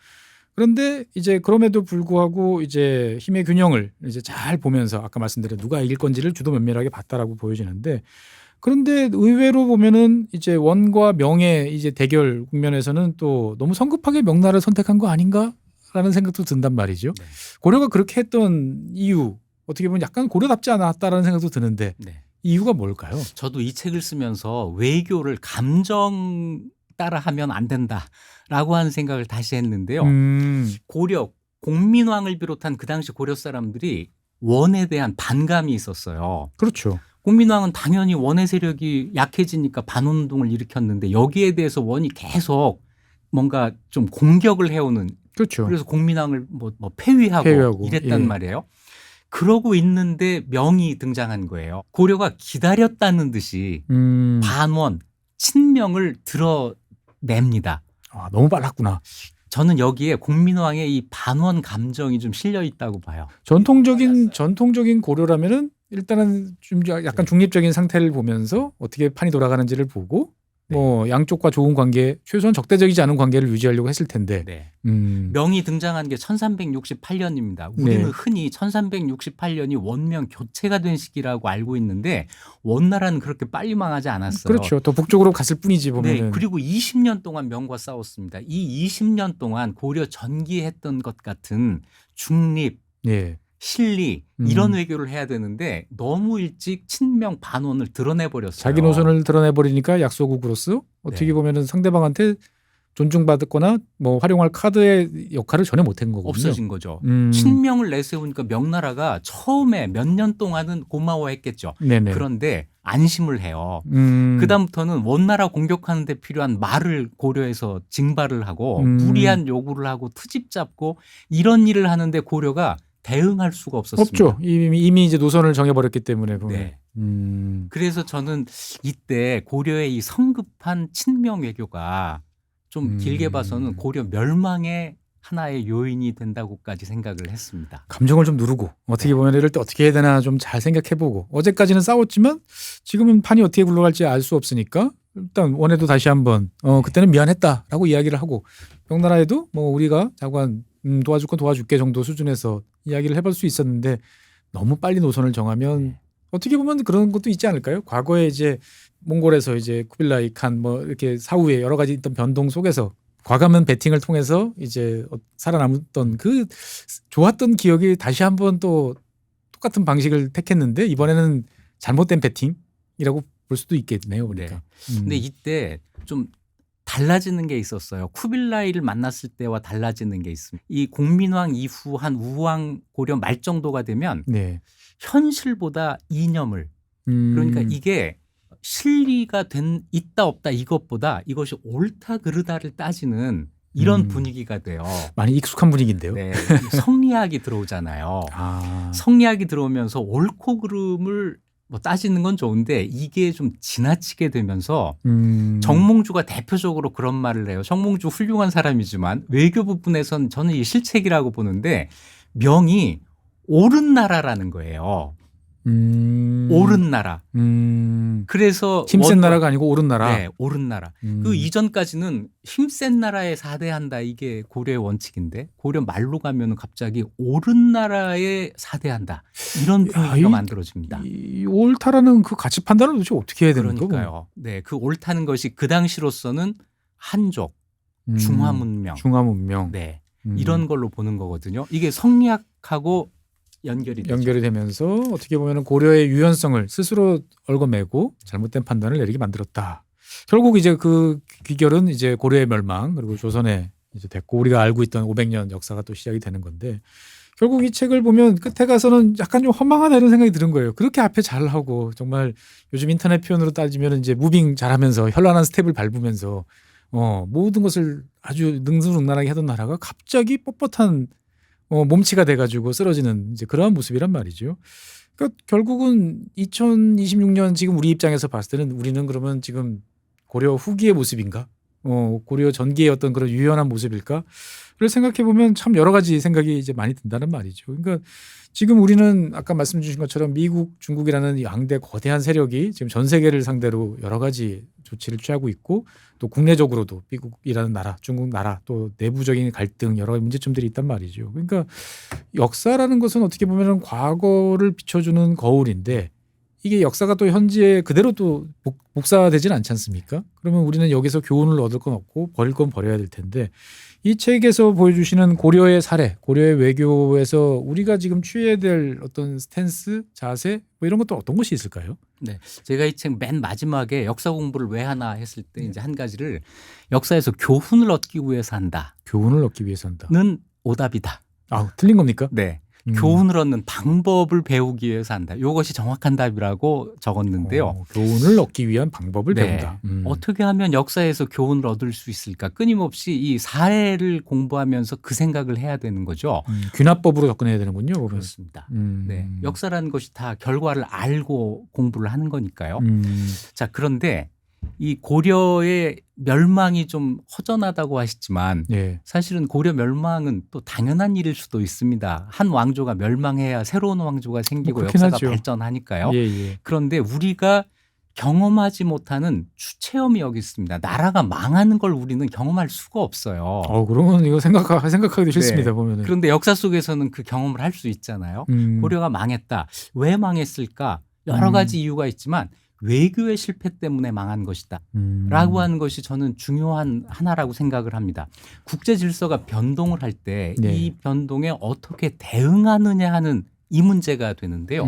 [SPEAKER 1] 그런데 이제 그럼에도 불구하고 이제 힘의 균형을 이제 잘 보면서 아까 말씀드린 누가 이길 건지를 주도 면밀하게 봤다라고 보여지는데 그런데 의외로 보면은 이제 원과 명의 이제 대결 국면에서는 또 너무 성급하게 명나라를 선택한 거 아닌가라는 생각도 든단 말이죠.
[SPEAKER 2] 네.
[SPEAKER 1] 고려가 그렇게 했던 이유 어떻게 보면 약간 고려답지 않았다라는 생각도 드는데
[SPEAKER 2] 네.
[SPEAKER 1] 이유가 뭘까요?
[SPEAKER 2] 저도 이 책을 쓰면서 외교를 감정 따라 하면 안 된다라고 하는 생각을 다시 했는데요. 고려 공민왕을 비롯한 그 당시 고려 사람들이 원에 대한 반감이 있었어요.
[SPEAKER 1] 그렇죠.
[SPEAKER 2] 공민왕은 당연히 원의 세력이 약해지니까 반운동을 일으켰는데 여기에 대해서 원이 계속 뭔가 좀 공격을 해오는
[SPEAKER 1] 그렇죠.
[SPEAKER 2] 그래서 공민왕을 뭐 폐위하고 이랬단
[SPEAKER 1] 예.
[SPEAKER 2] 말이에요. 그러고 있는데 명이 등장한 거예요. 고려가 기다렸다는 듯이 반원, 친명을 드러냅니다.
[SPEAKER 1] 너무 빨랐구나.
[SPEAKER 2] 저는 여기에 공민왕의 이 반원 감정이 좀 실려 있다고 봐요.
[SPEAKER 1] 전통적인 고려라면은 일단은 좀 약간 중립적인 상태를 보면서 어떻게 판이 돌아가는지를 보고 뭐 양쪽과 좋은 관계, 최소한 적대적이지 않은 관계를 유지하려고 했을 텐데.
[SPEAKER 2] 네.
[SPEAKER 1] 명이
[SPEAKER 2] 명이 등장한 게 1368년입니다. 우리는
[SPEAKER 1] 네.
[SPEAKER 2] 흔히 1368년이 원명 교체가 된 시기라고 알고 있는데 원나라는 그렇게 빨리 망하지 않았어요.
[SPEAKER 1] 그렇죠. 더 북쪽으로 갔을 뿐이지 보면은.
[SPEAKER 2] 네, 그리고 20년 동안 명과 싸웠습니다. 이 20년 동안 고려 전기했던 것 같은 중립,
[SPEAKER 1] 예.
[SPEAKER 2] 실리 이런 외교를 해야 되는데 너무 일찍 친명 반원을 드러내버렸어요.
[SPEAKER 1] 자기 노선을 드러내버리니까 약소국으로서 어떻게
[SPEAKER 2] 네.
[SPEAKER 1] 보면은 상대방한테 존중받았거나 뭐 활용할 카드의 역할을 전혀 못한 거거든요.
[SPEAKER 2] 없어진 거죠.
[SPEAKER 1] 음.
[SPEAKER 2] 친명을 내세우니까 명나라가 처음에 몇 년 동안은 고마워했겠죠.
[SPEAKER 1] 네네.
[SPEAKER 2] 그런데 안심을 해요.
[SPEAKER 1] 음.
[SPEAKER 2] 그다음부터는 원나라 공격하는 데 필요한 말을 고려해서 징발을 하고 무리한 요구를 하고 트집 잡고 이런 일을 하는데 고려가 대응할 수가 없었습니다.
[SPEAKER 1] 없죠. 이미 이제 노선을 정해버렸기 때문에 보면.
[SPEAKER 2] 네. 그래서 저는 이때 고려의 이 성급한 친명 외교가 좀 길게 봐서는 고려 멸망의 하나의 요인이 된다고까지 생각을 했습니다.
[SPEAKER 1] 감정을 좀 누르고 어떻게 보면 이럴 때 어떻게 해야 되나 좀 잘 생각해보고 어제까지는 싸웠지만 지금은 판이 어떻게 굴러갈지 알 수 없으니까 일단 원해도 다시 한번 그때는 미안했다라고 이야기를 하고 명나라에도 뭐 우리가 자관 도와줄 건 도와줄게 정도 수준에서 이야기를 해볼 수 있었는데 너무 빨리 노선을 정하면 어떻게 보면 그런 것도 있지 않을까요? 과거에 이제 몽골에서 이제 쿠빌라이 칸 뭐 이렇게 사후에 여러 가지 있던 변동 속에서 과감한 배팅을 통해서 이제 살아남았던 그 좋았던 기억이 다시 한번 또 똑같은 방식을 택했는데 이번에는 잘못된 배팅이라고 볼 수도 있겠네요. 그러니까.
[SPEAKER 2] 근데 이때 좀 달라지는 게 있었어요. 쿠빌라이를 만났을 때와 달라지는 게 있습니다. 이 공민왕 이후 한 우왕 고려 말 정도가 되면
[SPEAKER 1] 네.
[SPEAKER 2] 현실보다 이념을 그러니까 이게 실리가 있다 없다 이것보다 이것이 옳다 그르다를 따지는 이런 분위기가 돼요.
[SPEAKER 1] 많이 익숙한 분위기인데요.
[SPEAKER 2] 네, 성리학이 들어오잖아요.
[SPEAKER 1] 아.
[SPEAKER 2] 성리학이 들어오면서 옳고 그름을 뭐 따지는 건 좋은데 이게 좀 지나치게 되면서 정몽주가 대표적으로 그런 말을 해요. 정몽주 훌륭한 사람이지만 외교 부분에선 저는 이 실책이라고 보는데 명이 옳은 나라라는 거예요. 옳은 나라. 그래서
[SPEAKER 1] 힘센 나라가 아니고 옳은 나라.
[SPEAKER 2] 네, 옳은 나라. 그 이전까지는 힘센 나라에 사대한다 이게 고려의 원칙인데 고려 말로 가면은 갑자기 옳은 나라에 사대한다 이런 분위기가 만들어집니다.
[SPEAKER 1] 이 옳다라는 그 가치 판단을 도대체 어떻게 해야 되는 거고?
[SPEAKER 2] 그러니까요. 네, 그 옳다는 것이 그 당시로서는 한족, 중화문명,
[SPEAKER 1] 중화문명.
[SPEAKER 2] 네, 이런 걸로 보는 거거든요. 이게 성리학하고 연결이
[SPEAKER 1] 되면서 어떻게 보면 고려의 유연성을 스스로 얽어매고 잘못된 판단을 내리게 만들었다. 결국 이제 그 귀결은 이제 고려의 멸망 그리고 조선에 이제 됐고 우리가 알고 있던 500년 역사가 또 시작이 되는 건데 결국 이 책을 보면 끝에 가서는 약간 좀 허망하다 이런 생각이 드는 거예요. 그렇게 앞에 잘하고 정말 요즘 인터넷 표현으로 따지면 이제 무빙 잘하면서 현란한 스텝을 밟으면서 모든 것을 아주 능수능란하게 하던 나라가 갑자기 뻣뻣한 몸치가 돼가지고 쓰러지는 이제 그러한 모습이란 말이죠. 그러니까 결국은 2026년 지금 우리 입장에서 봤을 때는 우리는 그러면 지금 고려 후기의 모습인가? 고려 전기의 어떤 그런 유연한 모습일까? 를 생각해 보면 참 여러 가지 생각이 이제 많이 든다는 말이죠. 그러니까 지금 우리는 아까 말씀 주신 것처럼 미국, 중국이라는 양대 거대한 세력이 지금 전 세계를 상대로 여러 가지 조치를 취하고 있고 또 국내적으로도 미국이라는 나라, 중국 나라 또 내부적인 갈등 여러 가지 문제점들이 있단 말이죠. 그러니까 역사라는 것은 어떻게 보면 과거를 비춰주는 거울인데 이게 역사가 또 현지에 그대로 또 복사되지는 않지 않습니까? 그러면 우리는 여기서 교훈을 얻을 건 없고 버릴 건 버려야 될 텐데 이 책에서 보여주시는 고려의 사례, 고려의 외교에서 우리가 지금 취해야 될 어떤 스탠스, 자세 뭐 이런 것도 어떤 것이 있을까요?
[SPEAKER 2] 네, 제가 이 책 맨 마지막에 역사 공부를 왜 하나 했을 때 이제 한 가지를 역사에서 교훈을 얻기 위해서 한다.
[SPEAKER 1] 교훈을 얻기 위해서 한다.
[SPEAKER 2] 는 오답이다.
[SPEAKER 1] 아, 틀린 겁니까?
[SPEAKER 2] 네. 교훈을 얻는 방법을 배우기 위해서 한다. 이것이 정확한 답이라고 적었는데요.
[SPEAKER 1] 교훈을 얻기 위한 방법을
[SPEAKER 2] 네.
[SPEAKER 1] 배운다.
[SPEAKER 2] 어떻게 하면 역사에서 교훈을 얻을 수 있을까? 끊임없이 이 사례를 공부하면서 그 생각을 해야 되는 거죠.
[SPEAKER 1] 귀납법으로 접근해야 되는군요. 보면.
[SPEAKER 2] 그렇습니다. 네. 역사라는 것이 다 결과를 알고 공부를 하는 거니까요. 자, 그런데 이 고려의 멸망이 좀 허전하다고 하셨지만
[SPEAKER 1] 예.
[SPEAKER 2] 사실은 고려 멸망은 또 당연한 일일 수도 있습니다. 한 왕조가 멸망해야 새로운 왕조가 생기고 역사가
[SPEAKER 1] 하죠.
[SPEAKER 2] 발전하니까요.
[SPEAKER 1] 예.
[SPEAKER 2] 그런데 우리가 경험하지 못하는 추체험이 여기 있습니다. 나라가 망하는 걸 우리는 경험할 수가 없어요.
[SPEAKER 1] 그러면 이거 생각하기도 싫습니다. 보면은.
[SPEAKER 2] 그런데 역사 속에서는 그 경험을 할 수 있잖아요. 고려가 망했다. 왜 망했을까? 여러 가지 이유가 있지만 외교의 실패 때문에 망한 것이다. 라고 하는 것이 저는 중요한 하나라고 생각을 합니다. 국제 질서가 변동을 할 때 이 변동에 어떻게 대응하느냐 하는 이 문제가 되는데요.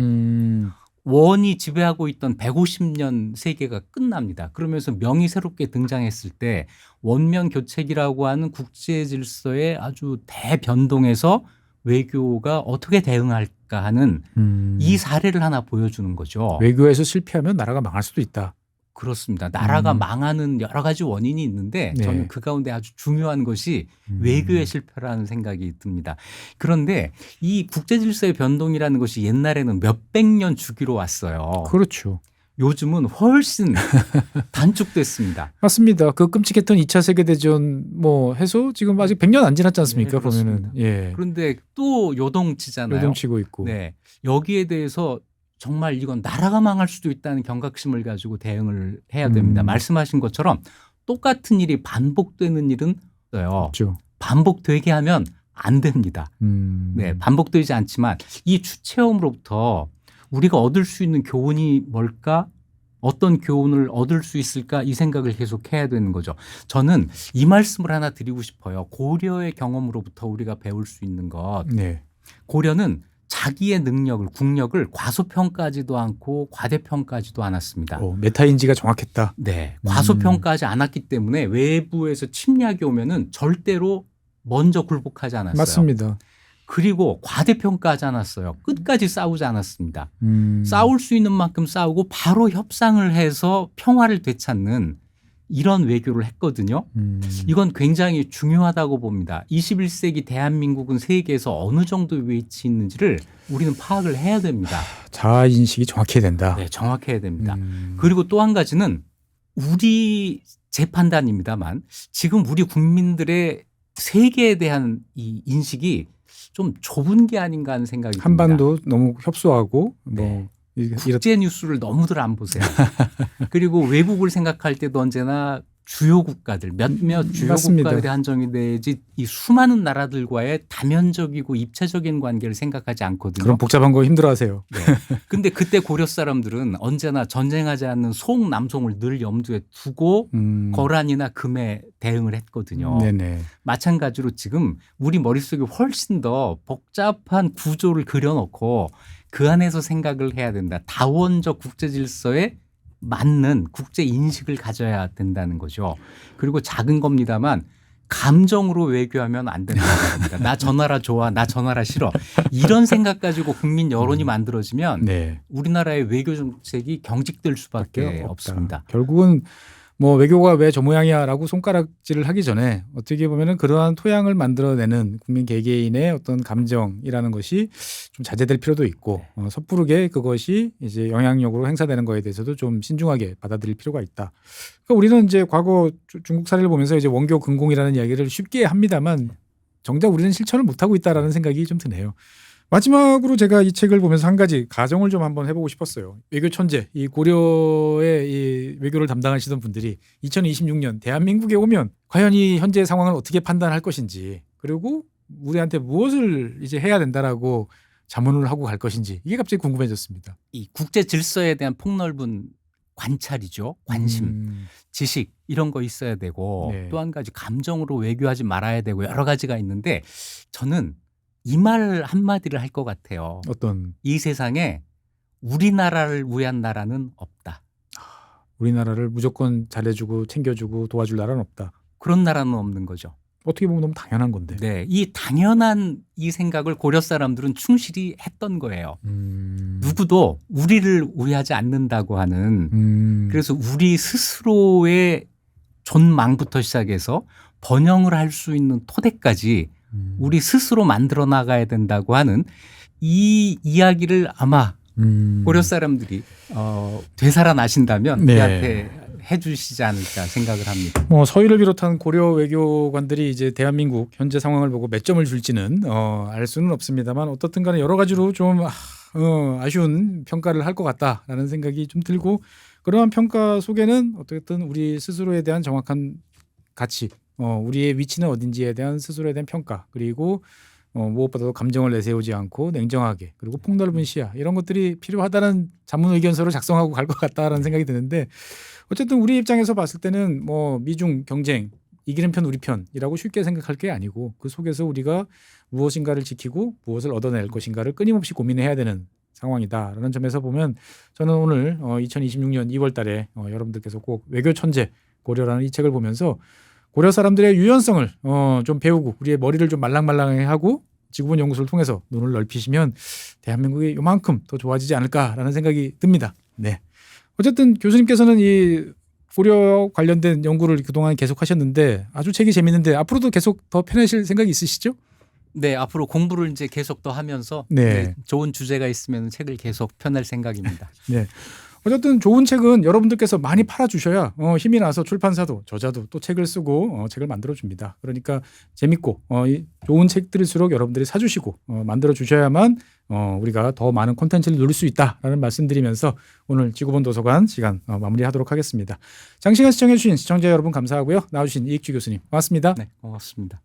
[SPEAKER 2] 원이 지배하고 있던 150년 세계가 끝납니다. 그러면서 명이 새롭게 등장했을 때 원명 교책이라고 하는 국제 질서의 아주 대변동에서 외교가 어떻게 대응할까 하는 이 사례를 하나 보여주는 거죠.
[SPEAKER 1] 외교에서 실패하면 나라가 망할 수도 있다.
[SPEAKER 2] 그렇습니다. 나라가 망하는 여러 가지 원인이 있는데 저는 그 가운데 아주 중요한 것이 외교의 실패라는 생각이 듭니다. 그런데 이 국제 질서의 변동이라는 것이 옛날에는 몇백 년 주기로 왔어요.
[SPEAKER 1] 그렇죠.
[SPEAKER 2] 요즘은 훨씬 단축됐습니다.
[SPEAKER 1] 맞습니다. 그 끔찍했던 2차 세계대전 뭐 해서 지금 아직 100년 안 지났지 않습니까?
[SPEAKER 2] 네,
[SPEAKER 1] 보면은. 예.
[SPEAKER 2] 그런데 또 요동치잖아요.
[SPEAKER 1] 요동치고 있고.
[SPEAKER 2] 네. 여기에 대해서 정말 이건 나라가 망할 수도 있다는 경각심을 가지고 대응을 해야 됩니다. 말씀하신 것처럼 똑같은 일이 반복되는 일은 없어요.
[SPEAKER 1] 없죠.
[SPEAKER 2] 반복되게 하면 안 됩니다. 네, 반복되지 않지만 이 추체험으로부터 우리가 얻을 수 있는 교훈이 뭘까? 어떤 교훈을 얻을 수 있을까? 이 생각을 계속 해야 되는 거죠. 저는 이 말씀을 하나 드리고 싶어요. 고려의 경험으로부터 우리가 배울 수 있는 것.
[SPEAKER 1] 네.
[SPEAKER 2] 고려는 자기의 능력을, 국력을 과소평가하지도 않고 과대평가하지도 않았습니다.
[SPEAKER 1] 메타인지가 정확했다.
[SPEAKER 2] 네. 과소평가하지 않았기 때문에 외부에서 침략이 오면은 절대로 먼저 굴복하지 않았어요.
[SPEAKER 1] 맞습니다.
[SPEAKER 2] 그리고 과대평가하지 않았어요. 끝까지 싸우지 않았습니다. 싸울 수 있는 만큼 싸우고 바로 협상을 해서 평화를 되찾는 이런 외교를 했거든요. 이건 굉장히 중요하다고 봅니다. 21세기 대한민국은 세계에서 어느 정도 위치에 있는지를 우리는 파악을 해야 됩니다.
[SPEAKER 1] 자아인식이 정확해야 된다.
[SPEAKER 2] 네, 정확해야 됩니다. 그리고 또 한 가지는 제 판단입니다만 지금 우리 국민들의 세계에 대한 이 인식이 좀 좁은 게 아닌가 하는 생각이 듭니다.
[SPEAKER 1] 한반도 너무 협소하고
[SPEAKER 2] 네. 국제 뉴스를 너무들 안 보세요. 그리고 외국을 생각할 때도 언제나 주요 국가들 몇몇 주요
[SPEAKER 1] 맞습니다.
[SPEAKER 2] 국가들이 한정이 되지 이 수많은 나라들과의 다면적이고 입체적인 관계를 생각하지 않거든요.
[SPEAKER 1] 그런 복잡한 거 힘들어하세요.
[SPEAKER 2] 네. 근데 그때 고려 사람들은 언제나 전쟁하지 않는 소남송을 늘 염두에 두고 거란이나 금에 대응을 했거든요.
[SPEAKER 1] 네네.
[SPEAKER 2] 마찬가지로 지금 우리 머릿속에 훨씬 더 복잡한 구조를 그려놓고 그 안에서 생각을 해야 된다. 다원적 국제 질서에 맞는 국제 인식을 가져야 된다는 거죠. 그리고 작은 겁니다만 감정으로 외교하면 안 된다는 겁니다. 나 저 나라 좋아, 나 저 나라 싫어. 이런 생각 가지고 국민 여론이 만들어지면
[SPEAKER 1] 네.
[SPEAKER 2] 우리나라의 외교 정책이 경직될 수밖에 없습니다.
[SPEAKER 1] 결국은 뭐 외교가 왜 저 모양이야라고 손가락질을 하기 전에 어떻게 보면은 그러한 토양을 만들어내는 국민 개개인의 어떤 감정이라는 것이 좀 자제될 필요도 있고 섣부르게 그것이 이제 영향력으로 행사되는 거에 대해서도 좀 신중하게 받아들일 필요가 있다. 그러니까 우리는 이제 과거 중국 사례를 보면서 이제 원교 근공이라는 이야기를 쉽게 합니다만 정작 우리는 실천을 못 하고 있다라는 생각이 좀 드네요. 마지막으로 제가 이 책을 보면서 한 가지 가정을 좀 한번 해보고 싶었어요. 외교 천재, 이 고려의 이 외교를 담당하시던 분들이 2026년 대한민국에 오면 과연 이 현재 상황을 어떻게 판단할 것인지, 그리고 우리한테 무엇을 이제 해야 된다라고 자문을 하고 갈 것인지, 이게 갑자기 궁금해졌습니다.
[SPEAKER 2] 이 국제 질서에 대한 폭넓은 관찰이죠. 관심, 지식 이런 거 있어야 되고
[SPEAKER 1] 네.
[SPEAKER 2] 또 한 가지 감정으로 외교하지 말아야 되고 여러 가지가 있는데 저는 이 말 한마디를 할 것 같아요.
[SPEAKER 1] 어떤
[SPEAKER 2] 이 세상에 우리나라를 위한 나라는 없다.
[SPEAKER 1] 우리나라를 무조건 잘해주고 챙겨주고 도와줄 나라는 없다.
[SPEAKER 2] 그런 나라는 없는 거죠.
[SPEAKER 1] 어떻게 보면 너무 당연한 건데.
[SPEAKER 2] 네, 이 당연한 이 생각을 고려 사람들은 충실히 했던 거예요. 누구도 우리를 위하지 않는다고 하는 그래서 우리 스스로의 존망부터 시작해서 번영을 할 수 있는 토대까지 우리 스스로 만들어 나가야 된다고 하는 이 이야기를 아마 고려 사람들이 되살아나신다면
[SPEAKER 1] 네.
[SPEAKER 2] 우리한테 해주시지 않을까 생각을 합니다.
[SPEAKER 1] 뭐 서희를 비롯한 고려 외교관들이 이제 대한민국 현재 상황을 보고 몇 점을 줄지는 알 수는 없습니다만 어떻든 간에 여러 가지로 좀 아쉬운 평가를 할 것 같다라는 생각이 좀 들고, 그러한 평가 속에는 어쨌든 우리 스스로에 대한 정확한 가치, 우리의 위치는 어딘지에 대한 스스로에 대한 평가, 그리고 무엇보다도 감정을 내세우지 않고 냉정하게, 그리고 폭넓은 시야, 이런 것들이 필요하다는 자문 의견서를 작성하고 갈 것 같다라는 생각이 드는데, 어쨌든 우리 입장에서 봤을 때는 뭐 미중 경쟁 이기는 편 우리 편이라고 쉽게 생각할 게 아니고 그 속에서 우리가 무엇인가를 지키고 무엇을 얻어낼 것인가를 끊임없이 고민해야 되는 상황이다라는 점에서 보면 저는 오늘 2026년 2월 달에 여러분들께서 꼭 외교 천재 고려라는 이 책을 보면서 고려 사람들의 유연성을 좀 배우고 우리의 머리를 좀 말랑말랑하게 하고 지구본 연구소를 통해서 눈을 넓히시면 대한민국이 요만큼 더 좋아지지 않을까라는 생각이 듭니다. 네. 어쨌든 교수님께서는 이 고려 관련된 연구를 그동안 계속 하셨는데 아주 책이 재밌는데 앞으로도 계속 더 펴내실 생각이 있으시죠?
[SPEAKER 2] 네, 앞으로 공부를 이제 계속 더 하면서
[SPEAKER 1] 네.
[SPEAKER 2] 좋은 주제가 있으면 책을 계속 펴낼 생각입니다.
[SPEAKER 1] 네. 어쨌든 좋은 책은 여러분들께서 많이 팔아주셔야 힘이 나서 출판사도 저자도 또 책을 쓰고 책을 만들어줍니다. 그러니까 재밌고 좋은 책들일수록 여러분들이 사주시고 만들어주셔야만 우리가 더 많은 콘텐츠를 누릴 수 있다라는 말씀드리면서 오늘 지구본 도서관 시간 마무리하도록 하겠습니다. 장시간 시청해주신 시청자 여러분 감사하고요. 나와주신 이익주 교수님 고맙습니다.
[SPEAKER 2] 네, 고맙습니다.